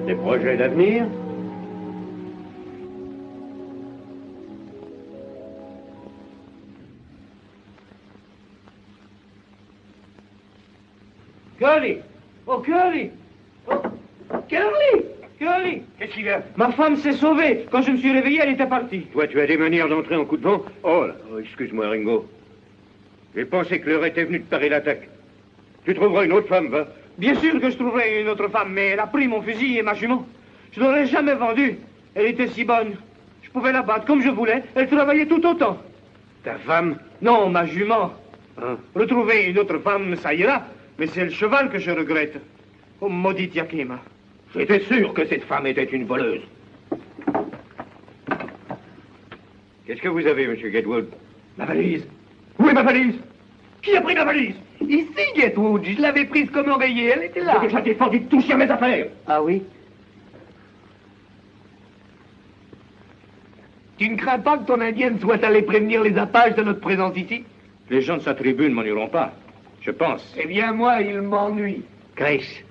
Des projets d'avenir? Curly! Oh, Curly! Oh, Curly! Curly! Qu'est-ce qu'il y a? Ma femme s'est sauvée. Quand je me suis réveillé, elle était partie. Toi, tu as des manières d'entrer en coup de vent? Oh, là. Oh, excuse-moi, Ringo. J'ai pensé que l'heure était venue de parer l'attaque. Tu trouveras une autre femme, va. Bien sûr que je trouverai une autre femme, mais elle a pris mon fusil et ma jument. Je ne l'aurais jamais vendue. Elle était si bonne. Je pouvais la battre comme je voulais. Elle travaillait tout autant. Ta femme? Non, ma jument. Hein? Retrouver une autre femme, ça ira. Mais c'est le cheval que je regrette. Oh, maudite Yakima. J'étais sûr que cette femme était une voleuse. Qu'est-ce que vous avez, Monsieur Gatewood? Ma valise. Où est ma valise? Qui a pris ma valise? Ici, Gatewood. Je l'avais prise comme oreiller. Elle était là. J'ai déjà défendu de toucher à mes affaires. Ah oui? Tu ne crains pas que ton indienne soit allée prévenir les Apaches de notre présence ici? Les gens de sa tribu ne m'en iront pas. Je pense. Eh bien, moi, il m'ennuie. Grace,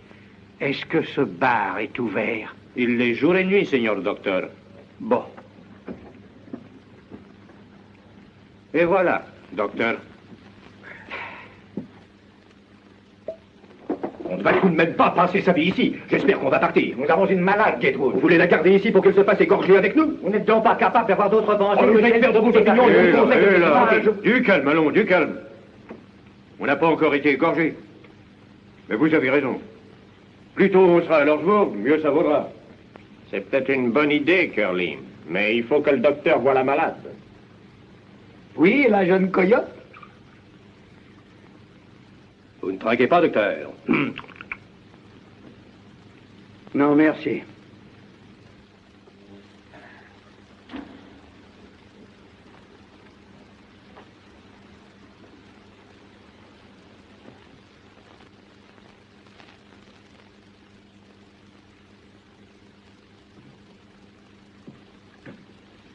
est-ce que ce bar est ouvert? Il l'est jour et nuit, Seigneur Docteur. Bon. Et voilà, Docteur. On ne va tout de même pas passer sa vie ici. J'espère qu'on va partir. Nous avons une malade, Gatewood. Vous voulez la garder ici pour qu'elle se fasse égorger avec nous? Vous n'êtes donc pas capable d'avoir d'autres pensées? Nous experts de vos opinions, nous conseillons de du calme, allons, du calme. On n'a pas encore été égorgés. Mais vous avez raison. Plus tôt on sera à Lordsburg, mieux ça vaudra. C'est peut-être une bonne idée, Curly. Mais il faut que le docteur voie la malade. Oui, la jeune coyote. Vous ne traquez pas, docteur. Non, merci.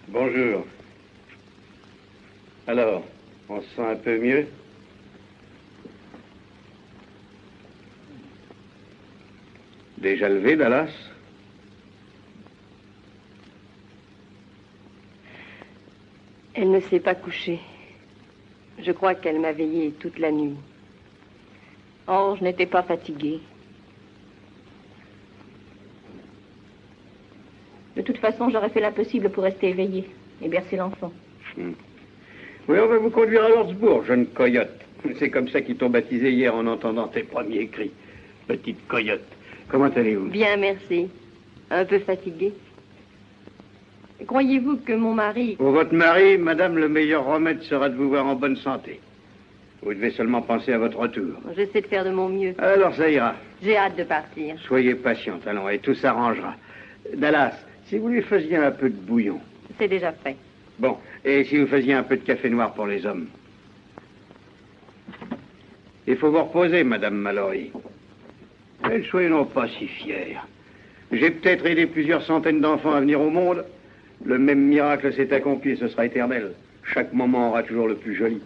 Bonjour. Alors, on se sent un peu mieux? Déjà levé, Dallas? Elle ne s'est pas couchée. Je crois qu'elle m'a veillée toute la nuit. Oh, je n'étais pas fatiguée. De toute façon, j'aurais fait l'impossible pour rester éveillée et bercer l'enfant. Oui, on va vous conduire à Lordsburg, jeune coyote. C'est comme ça qu'ils t'ont baptisé hier en entendant tes premiers cris. Petite coyote. Comment allez-vous? Bien, merci. Un peu fatiguée. Croyez-vous que mon mari... Pour votre mari, madame, le meilleur remède sera de vous voir en bonne santé. Vous devez seulement penser à votre retour. J'essaie de faire de mon mieux. Alors, ça ira. J'ai hâte de partir. Soyez patiente, allons, et tout s'arrangera. Dallas, si vous lui faisiez un peu de bouillon. C'est déjà fait. Bon, et si vous faisiez un peu de café noir pour les hommes? Il faut vous reposer, madame Mallory. Mais soyez non pas si fiers. J'ai peut-être aidé plusieurs centaines d'enfants à venir au monde. Le même miracle s'est accompli et ce sera éternel. Chaque moment aura toujours le plus joli.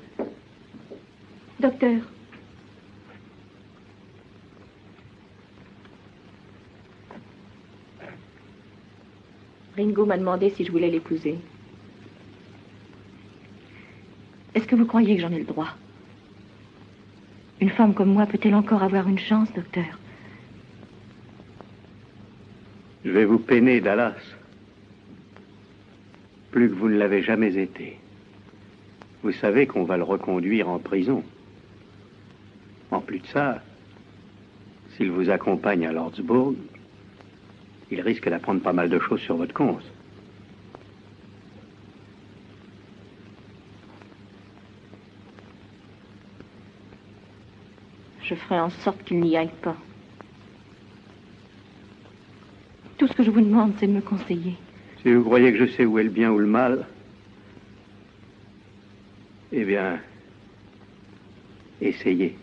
Docteur. Ringo m'a demandé si je voulais l'épouser. Est-ce que vous croyez que j'en ai le droit? Une femme comme moi peut-elle encore avoir une chance, docteur? Je vais vous peiner, Dallas. Plus que vous ne l'avez jamais été. Vous savez qu'on va le reconduire en prison. En plus de ça, s'il vous accompagne à Lordsburg, il risque d'apprendre pas mal de choses sur votre compte. Je ferai en sorte qu'il n'y aille pas. Tout ce que je vous demande, c'est de me conseiller. Si vous croyez que je sais où est le bien ou le mal, eh bien, essayez,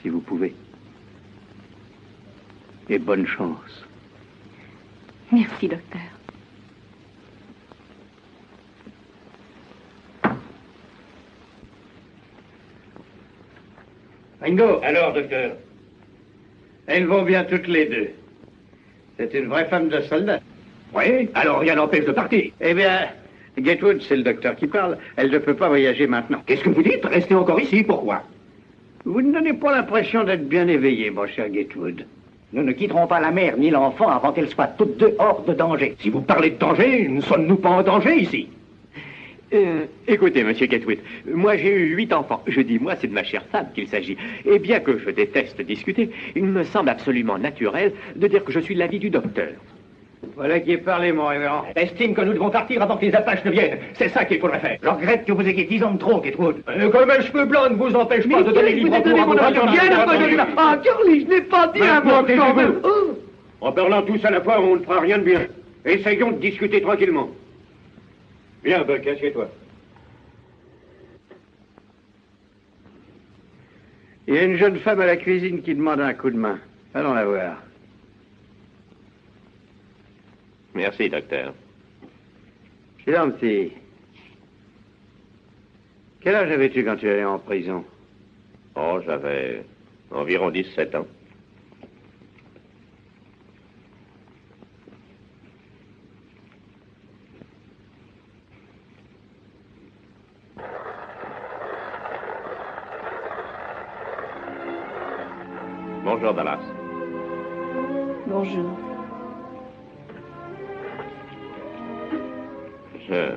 si vous pouvez. Et bonne chance. Merci, docteur. Ringo. Alors, docteur, elles vont bien toutes les deux. C'est une vraie femme de soldat. Oui, alors rien n'empêche de partir. Eh bien, Gatewood, c'est le docteur qui parle. Elle ne peut pas voyager maintenant. Qu'est-ce que vous dites? Restez encore ici, pourquoi? Vous ne donnez pas l'impression d'être bien éveillé, mon cher Gatewood. Nous ne quitterons pas la mère ni l'enfant avant qu'elles soient toutes deux hors de danger. Si vous parlez de danger, ne sommes-nous pas en danger ici? Écoutez, monsieur Gatewood, moi j'ai eu 8 enfants. Je dis moi, c'est de ma chère femme qu'il s'agit. Et bien que je déteste discuter, il me semble absolument naturel de dire que je suis de l'avis du docteur. Voilà qui est parlé, mon révérend. Estime que nous devons partir avant que les Apaches ne viennent. C'est ça qu'il faudrait faire. Je regrette que vous ayez 10 ans de trop, Gatewood. Comme un cheveu blanc ne vous empêche pas de donner libre cours à vos Ah, Curly, je n'ai pas dit un mot quand même. En parlant tous à la fois, on ne fera rien de bien. Essayons de discuter tranquillement. Viens, Buck, assieds-toi. Il y a une jeune femme à la cuisine qui demande un coup de main. Allons la voir. Merci, docteur. Chilanti, quel âge avais-tu quand tu allais en prison? Oh, j'avais environ 17 ans. Bonjour, Dallas. Bonjour. Je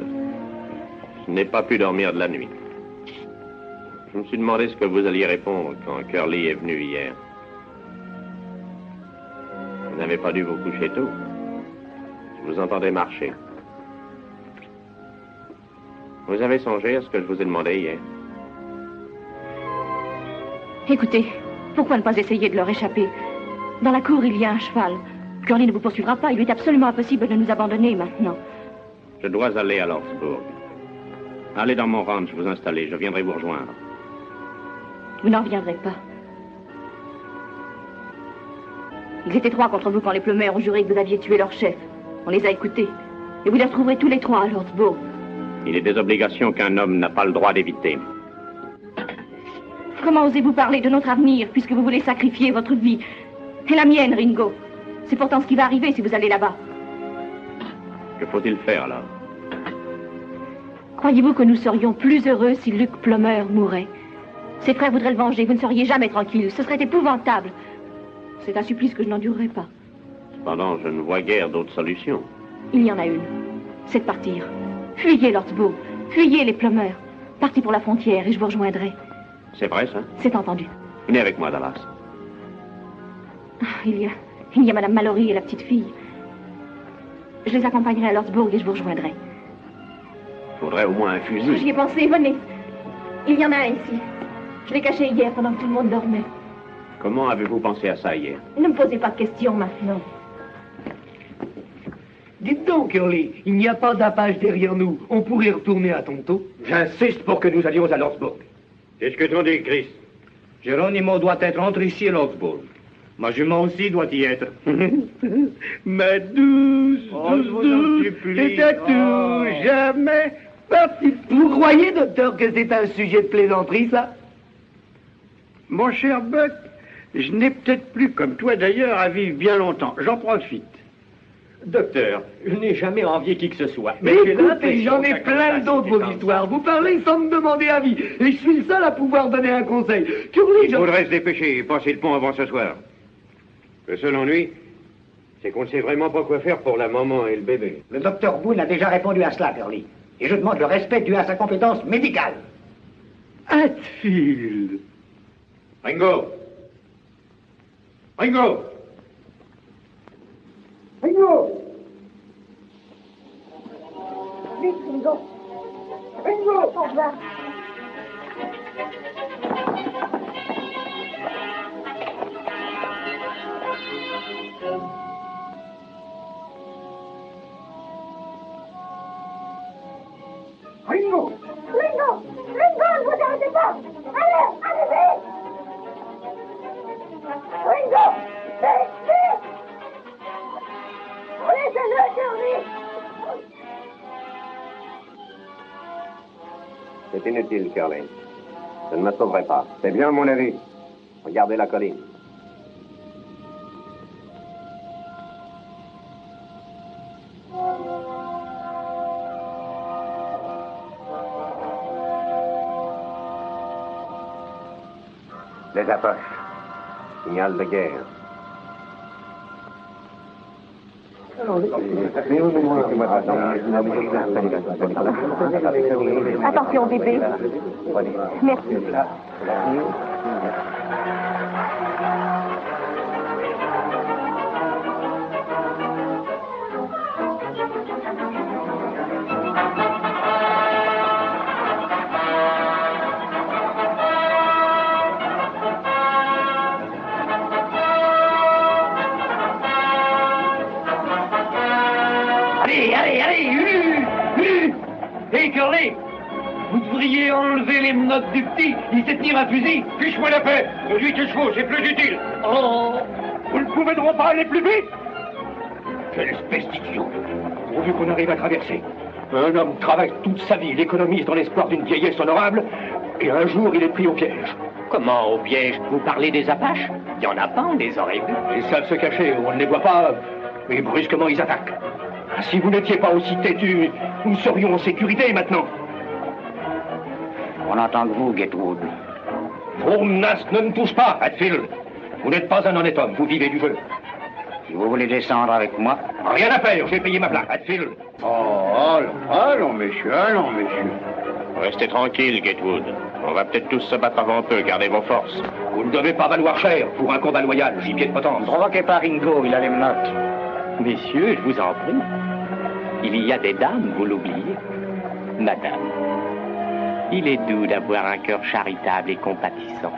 n'ai pas pu dormir de la nuit. Je me suis demandé ce que vous alliez répondre quand Curly est venu hier. Vous n'avez pas dû vous coucher tôt. Je vous entendais marcher. Vous avez songé à ce que je vous ai demandé hier? Écoutez, pourquoi ne pas essayer de leur échapper? Dans la cour, il y a un cheval. Curly ne vous poursuivra pas. Il est absolument impossible de nous abandonner maintenant. Je dois aller à Lordsburg. Allez dans mon ranch, vous installer. Je viendrai vous rejoindre. Vous n'en reviendrez pas. Ils étaient 3 contre vous quand les Plummer ont juré que vous aviez tué leur chef. On les a écoutés. Et vous les retrouverez tous les 3 à Lordsburg. Il est des obligations qu'un homme n'a pas le droit d'éviter. Comment osez-vous parler de notre avenir puisque vous voulez sacrifier votre vie? Et la mienne, Ringo. C'est pourtant ce qui va arriver si vous allez là-bas. Que faut-il faire alors? Croyez-vous que nous serions plus heureux si Luc Plummer mourait? Ses frères voudraient le venger, vous ne seriez jamais tranquille. Ce serait épouvantable. C'est un supplice que je n'endurerai pas. Cependant, je ne vois guère d'autre solution. Il y en a une. C'est de partir. Fuyez Lordsburg. Fuyez les Plummer. Partez pour la frontière et je vous rejoindrai. C'est vrai, ça? C'est entendu. Venez avec moi, Dallas. Il y a Madame Mallory et la petite fille. Je les accompagnerai à Lordsburg et je vous rejoindrai. Faudrait au moins un fusil. J'y ai pensé, venez. Il y en a un ici. Je l'ai caché hier pendant que tout le monde dormait. Comment avez-vous pensé à ça hier? Ne me posez pas de questions maintenant. Dites donc, Curly, il n'y a pas d'Apache derrière nous. On pourrait retourner à Tonto. J'insiste pour que nous allions à Lordsburg. Qu'est-ce que t'en dis, Chris? Geronimo doit être entre ici à Lordsburg. Ma jument aussi doit y être. Ma douce, douce, et à tout jamais parti. Vous croyez, docteur, que c'est un sujet de plaisanterie, ça? Mon cher Buck, je n'ai peut-être plus, comme toi d'ailleurs, à vivre bien longtemps. J'en profite. Docteur, je n'ai jamais envié qui que ce soit. Mais écoutez, j'en ai plein d'autres vos histoires. Vous parlez sans me demander avis. Et je suis le seul à pouvoir donner un conseil. Curly, Il faudrait se dépêcher et passer le pont avant ce soir. Le seul ennui, c'est qu'on ne sait vraiment pas quoi faire pour la maman et le bébé. Le docteur Boone a déjà répondu à cela, Curly. Et je demande le respect dû à sa compétence médicale. Hatfield. Ringo! Ringo! Ringo! Vite, Ringo! Ringo! Au revoir. Ringo! Ringo! Ringo, ne vous arrêtez pas! Allez, allez vite! Ringo! Vite, vite! Laissez-le, Curly! C'est inutile, Curly. Je ne me sauverai pas. C'est bien mon avis. Regardez la colline. Les approches. Signal de guerre. Attention, bébé. Merci. Hé, Curly! Vous devriez enlever les menottes du petit. Il sait tenir un fusil. Fiche-moi la paix. 8 chevaux, c'est plus utile. Oh! Vous ne pouvez donc pas aller plus vite? Quelle espèce d'idiot! Pourvu qu'on arrive à traverser. Un homme travaille toute sa vie, il économise dans l'espoir d'une vieillesse honorable, et un jour il est pris au piège. Comment au piège? Vous parlez des Apaches? Il n'y en a pas, on les aurait vus. Ils savent se cacher, on ne les voit pas, mais brusquement ils attaquent. Si vous n'étiez pas aussi têtu, nous serions en sécurité maintenant. On entend que vous, Gatewood. Vos nasses ne me touche pas, Hatfield. Vous n'êtes pas un honnête homme, vous vivez du jeu. Si vous voulez descendre avec moi... Rien à faire, j'ai payé ma place, Hatfield. Allons, messieurs, allons, messieurs. Restez tranquille, Gatewood. On va peut-être tous se battre avant peu, gardez vos forces. Vous ne devez pas valoir cher pour un combat loyal, gibier de potence. Ne provoquez pas Ringo, il a les menottes. Messieurs, je vous en prie. Il y a des dames, vous l'oubliez. Madame, il est doux d'avoir un cœur charitable et compatissant.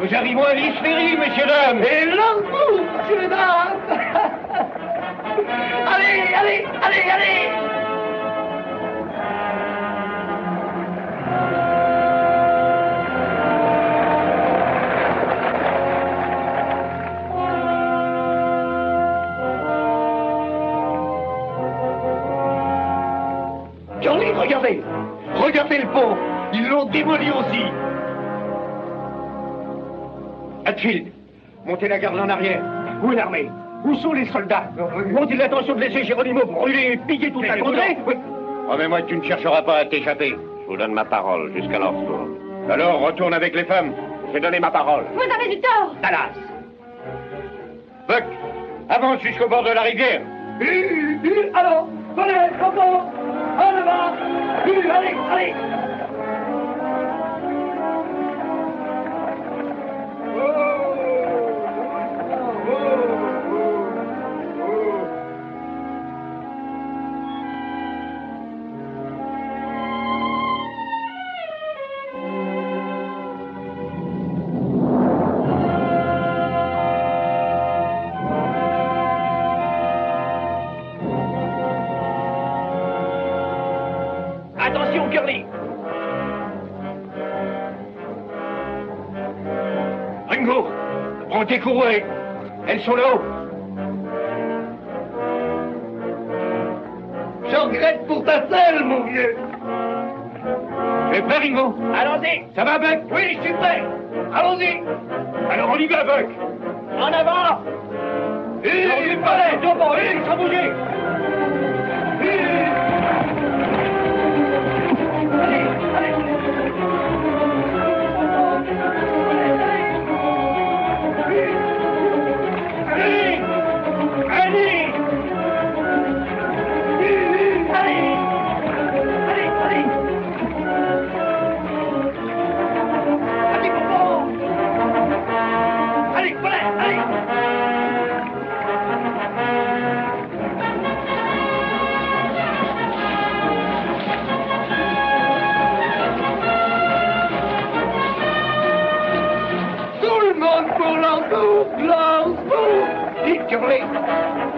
Nous arrivons à l'Isphérie, messieurs, dames. Et l'enfou, messieurs, dames. Allez, allez, allez, allez. Johnny, regardez. Regardez le pont. Ils l'ont démoli aussi. Hatfield, montez la garde en arrière. Où est l'armée? Où sont les soldats? Ont-ils l'intention de laisser Geronimo brûler et piller toute la contrée? Promets-moi que tu ne chercheras pas à t'échapper. Je vous donne ma parole jusqu'à Lordsburg. Alors, retourne avec les femmes. J'ai donné ma parole. Vous avez du tort. Dallas. Buck, avance jusqu'au bord de la rivière. Alors, venez, Coco. En avant. Allez, allez. Attention, Curly. Ringo, prends tes courroies. Elles sont là-haut. pour ta selle, mon vieux. Tu es prêt, Ringo? Allons-y. Ça va, Buck? Oui, je suis prêt. Allons-y. Alors on y va, Buck. En avant. Du palais, devant, sans bouger.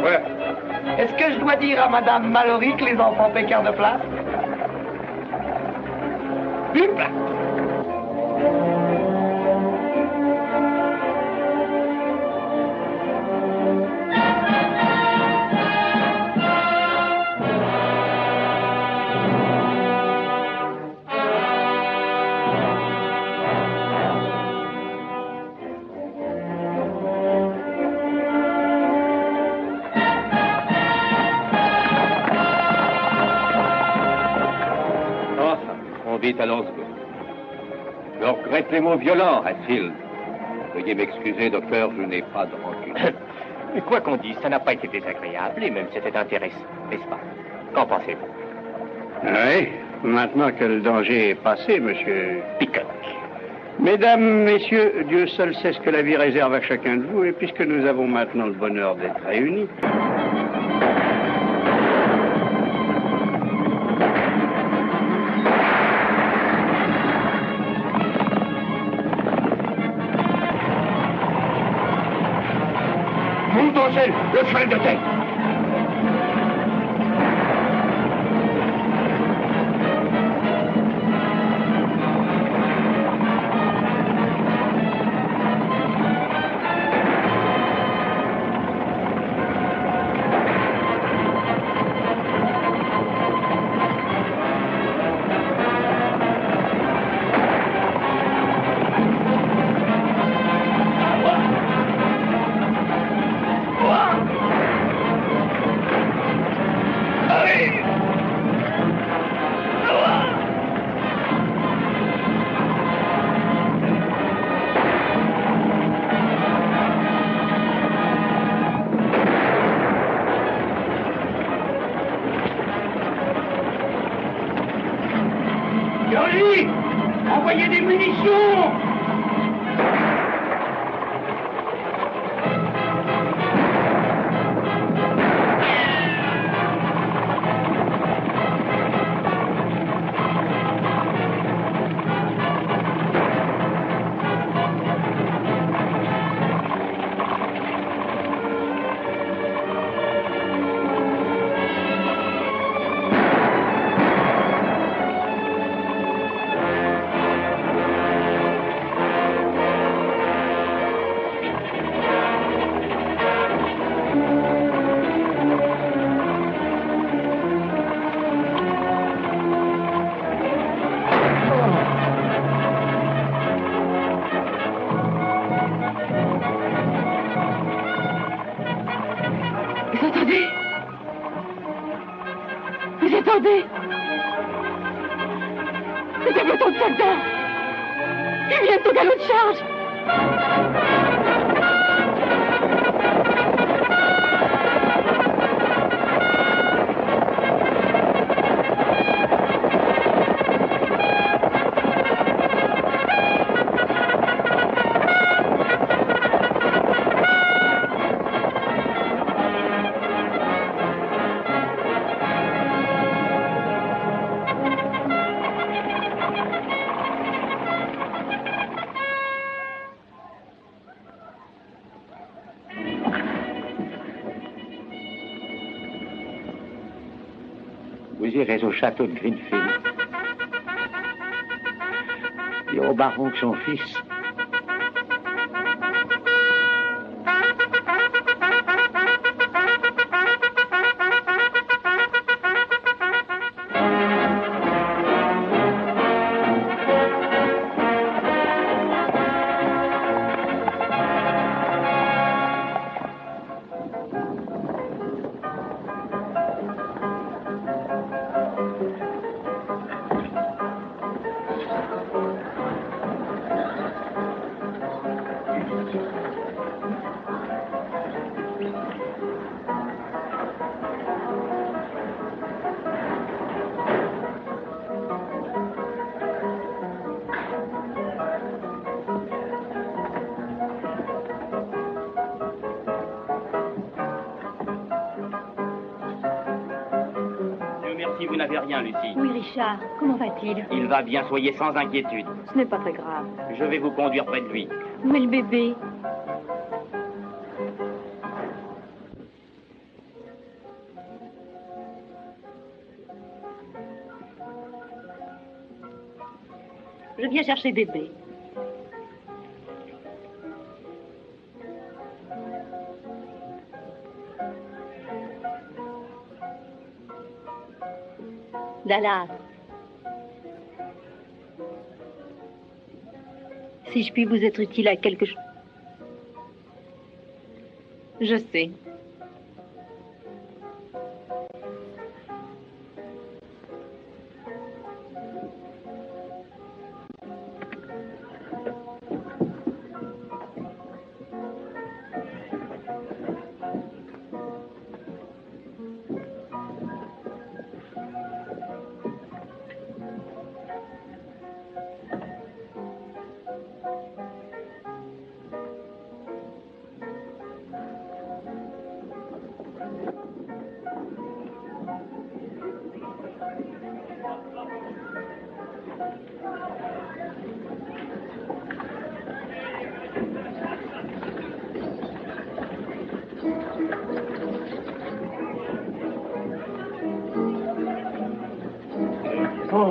Ouais. Est-ce que je dois dire à Madame Mallory que les enfants paient quart de place? Une place. À Lordsburg. Je regrette les mots violents, Hatfield. Veuillez m'excuser, docteur, je n'ai pas de rancune. Mais quoi qu'on dise, ça n'a pas été désagréable et même c'était intéressant, n'est-ce pas? Qu'en pensez-vous? Oui, maintenant que le danger est passé, monsieur Peacock. Mesdames, messieurs, Dieu seul sait ce que la vie réserve à chacun de vous, et puisque nous avons maintenant le bonheur d'être réunis... Le cheval de tête. Envoyez des munitions! Attendez! C'est un peloton de soldats! Ils viennent au galop de charge! Vous irez au château de Greenfield. Et au baron que son fils. si vous n'avez rien, Lucie. Oui, Richard, comment va-t-il? Il va bien, soyez sans inquiétude. Ce n'est pas très grave. Je vais vous conduire près de lui. Où est le bébé? Je viens chercher bébé. Dallas. Si je puis vous être utile à quelque chose. Je sais.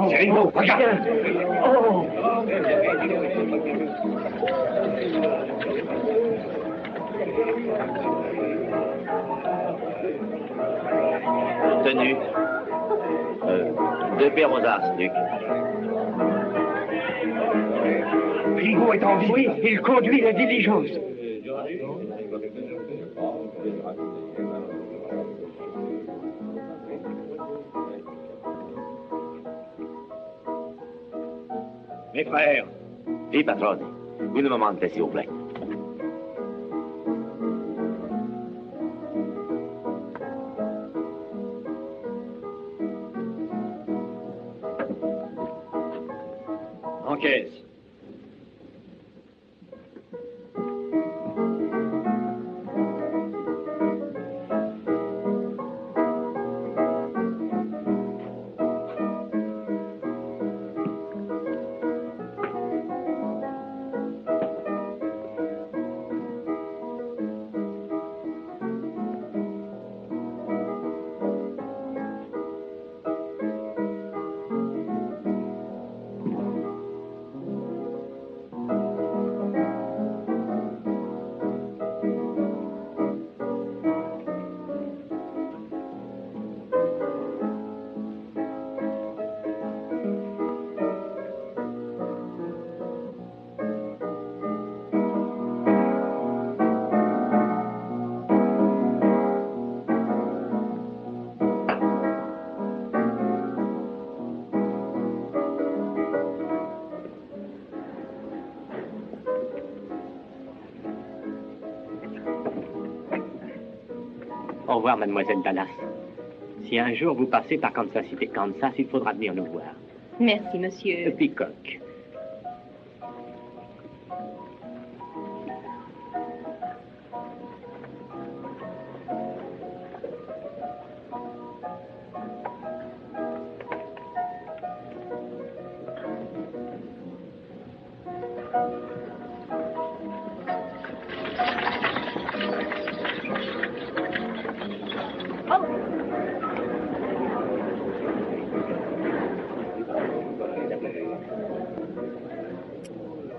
C'est Ringo, regarde. Oh. Tenue. 2 paires aux as, Duc. Ringo est en vie. Oui, il conduit la diligence. Mes frères. Oui, patron. Une moment, s'il vous plaît. En caisse. Au revoir, mademoiselle Dallas. Si un jour vous passez par Kansas City, Kansas, il faudra venir nous voir. Merci, monsieur. Peacock.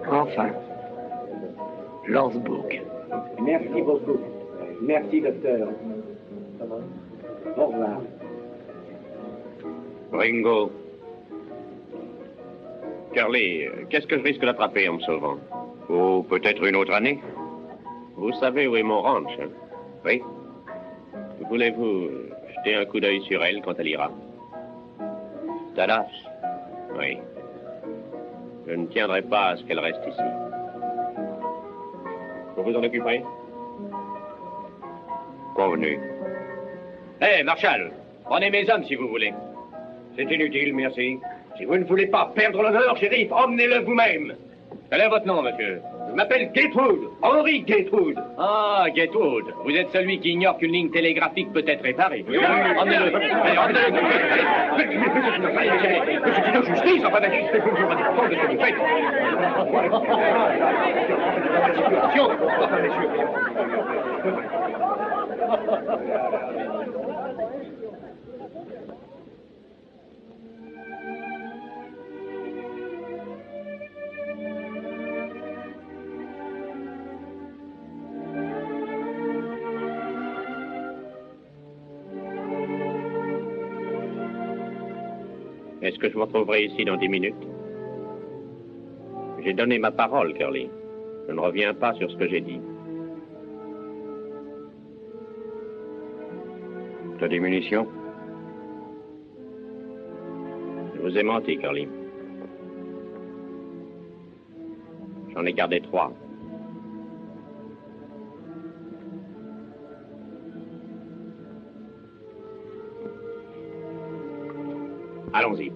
Enfin, Lordsburg. Merci beaucoup. Merci, docteur. Au revoir. Ringo. Curly, qu'est-ce que je risque d'attraper en me sauvant? Ou peut-être une autre année? Vous savez où est mon ranch, hein? Oui? Voulez-vous jeter un coup d'œil sur elle quand elle ira? Dallas? Oui. Je ne tiendrai pas à ce qu'elle reste ici. Vous vous en occuperez? Convenu. Hé, Marshal, prenez mes hommes si vous voulez. C'est inutile, merci. Si vous ne voulez pas perdre l'honneur, shérif, emmenez-le vous-même. Quel est votre nom, monsieur? Je m'appelle Gatewood, Henry Gatewood. Ah, Gatewood, vous êtes celui qui ignore qu'une ligne télégraphique peut être réparée. Oui, emmenez-le. Allez, emmenez-le. C'est une injustice, enfin, je ne vous rends pas compte de ce que vous faites. Situation, enfin, messieurs. Est-ce que je vous retrouverai ici dans 10 minutes? J'ai donné ma parole, Curly. Je ne reviens pas sur ce que j'ai dit. T'as des munitions? Je vous ai menti, Curly. J'en ai gardé 3. Allons-y.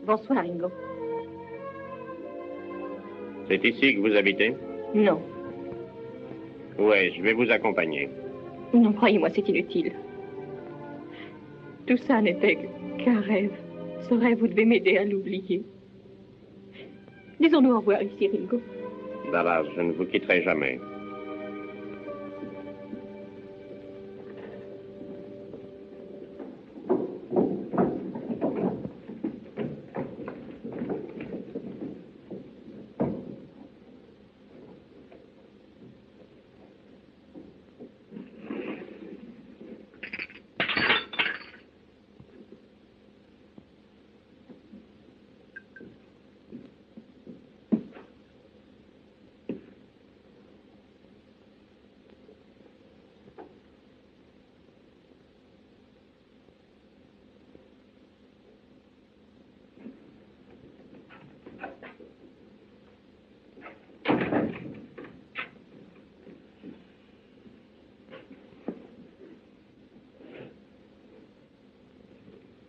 Bonsoir, Ringo. C'est ici que vous habitez? Non. Ouais, je vais vous accompagner. Non, croyez-moi, c'est inutile. Tout ça n'était qu'un rêve. Ce rêve, vous devez m'aider à l'oublier. Disons-nous au revoir ici, Ringo. Dallas, je ne vous quitterai jamais.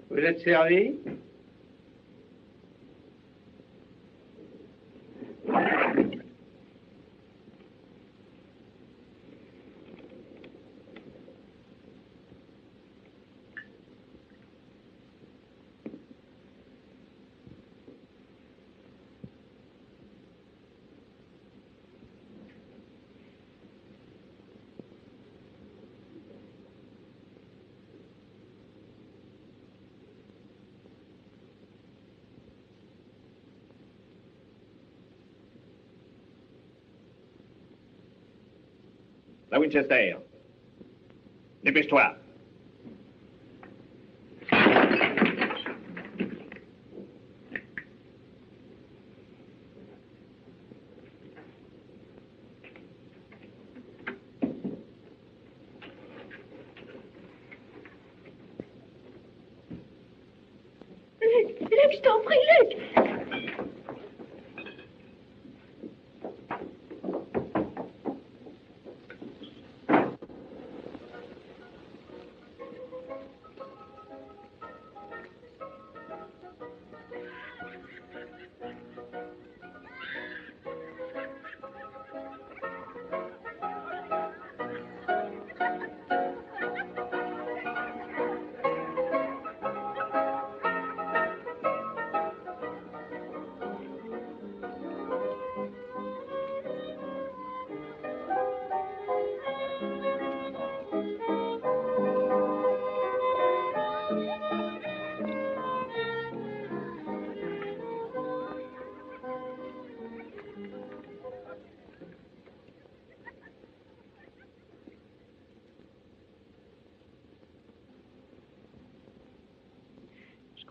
Vous êtes servi? La Winchester. Dépêche-toi. Luc, je t'en prie, Luc!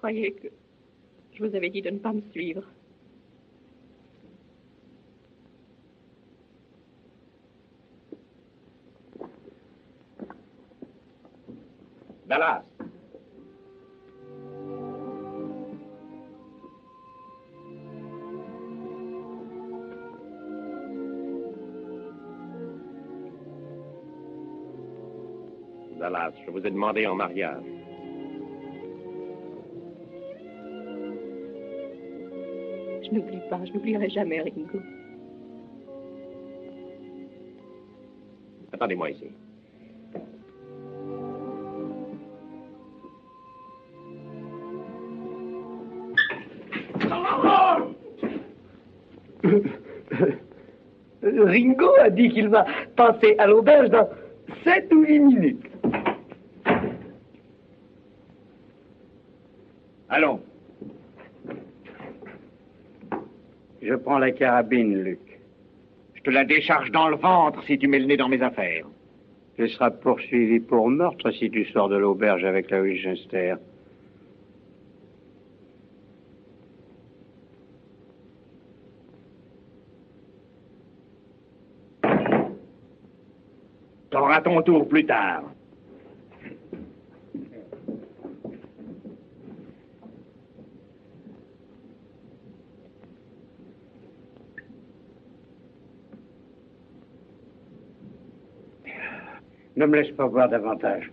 croyais que je vous avais dit de ne pas me suivre. Dallas. Dallas, je vous ai demandé en mariage. Je n'oublie pas, je n'oublierai jamais Ringo. Attendez-moi ici. Ringo a dit qu'il va passer à l'auberge dans 7 ou 8 minutes. Allons. Je prends la carabine, Luc. Je te la décharge dans le ventre si tu mets le nez dans mes affaires. Tu seras poursuivi pour meurtre si tu sors de l'auberge avec la Winchester. T'auras ton tour plus tard. Ne me laisse pas voir davantage.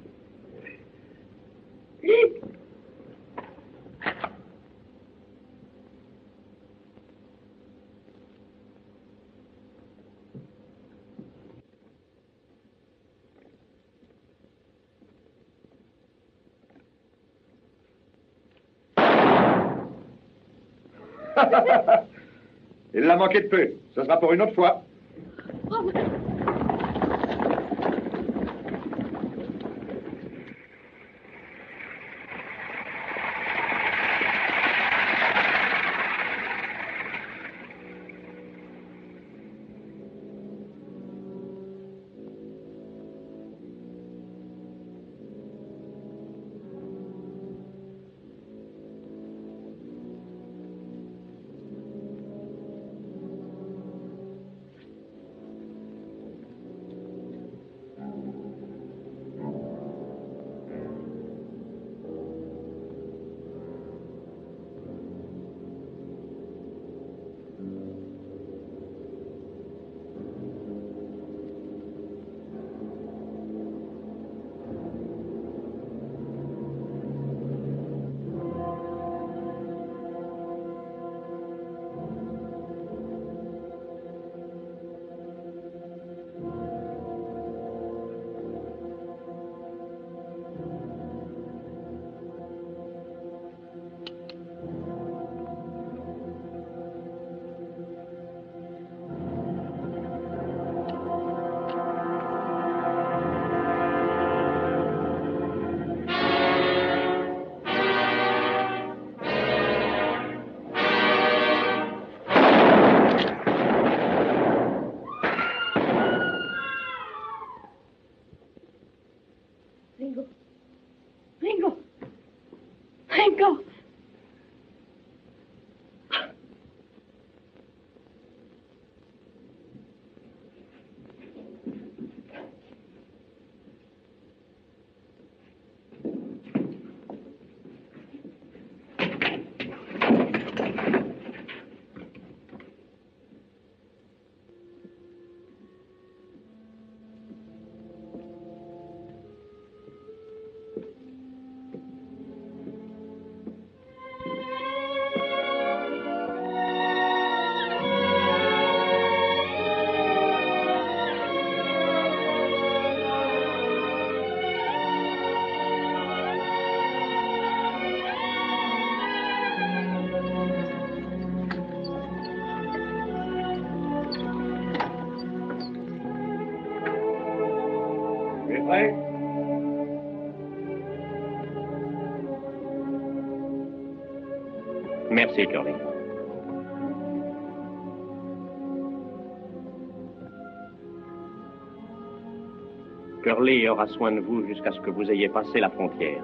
Il l'a manqué de peu. Ce sera pour une autre fois. Oh, Ringo. Ringo. Ringo. Prêt? Merci, Curly. Curly aura soin de vous jusqu'à ce que vous ayez passé la frontière.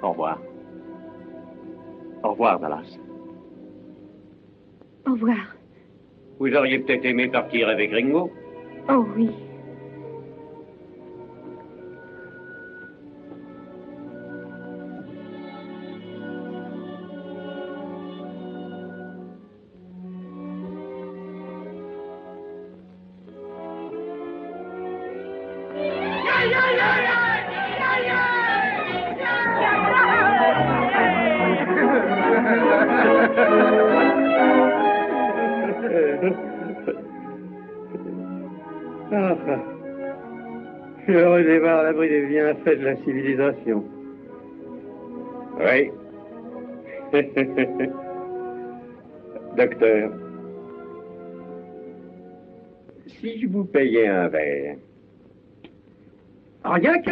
Au revoir. Au revoir, Dallas. Au revoir. Vous auriez peut-être aimé partir avec Ringo? Oh oui. Enfin, je suis heureux de les voir à l'abri des bienfaits de la civilisation. Oui. Docteur, si je vous payais un verre... Rien que...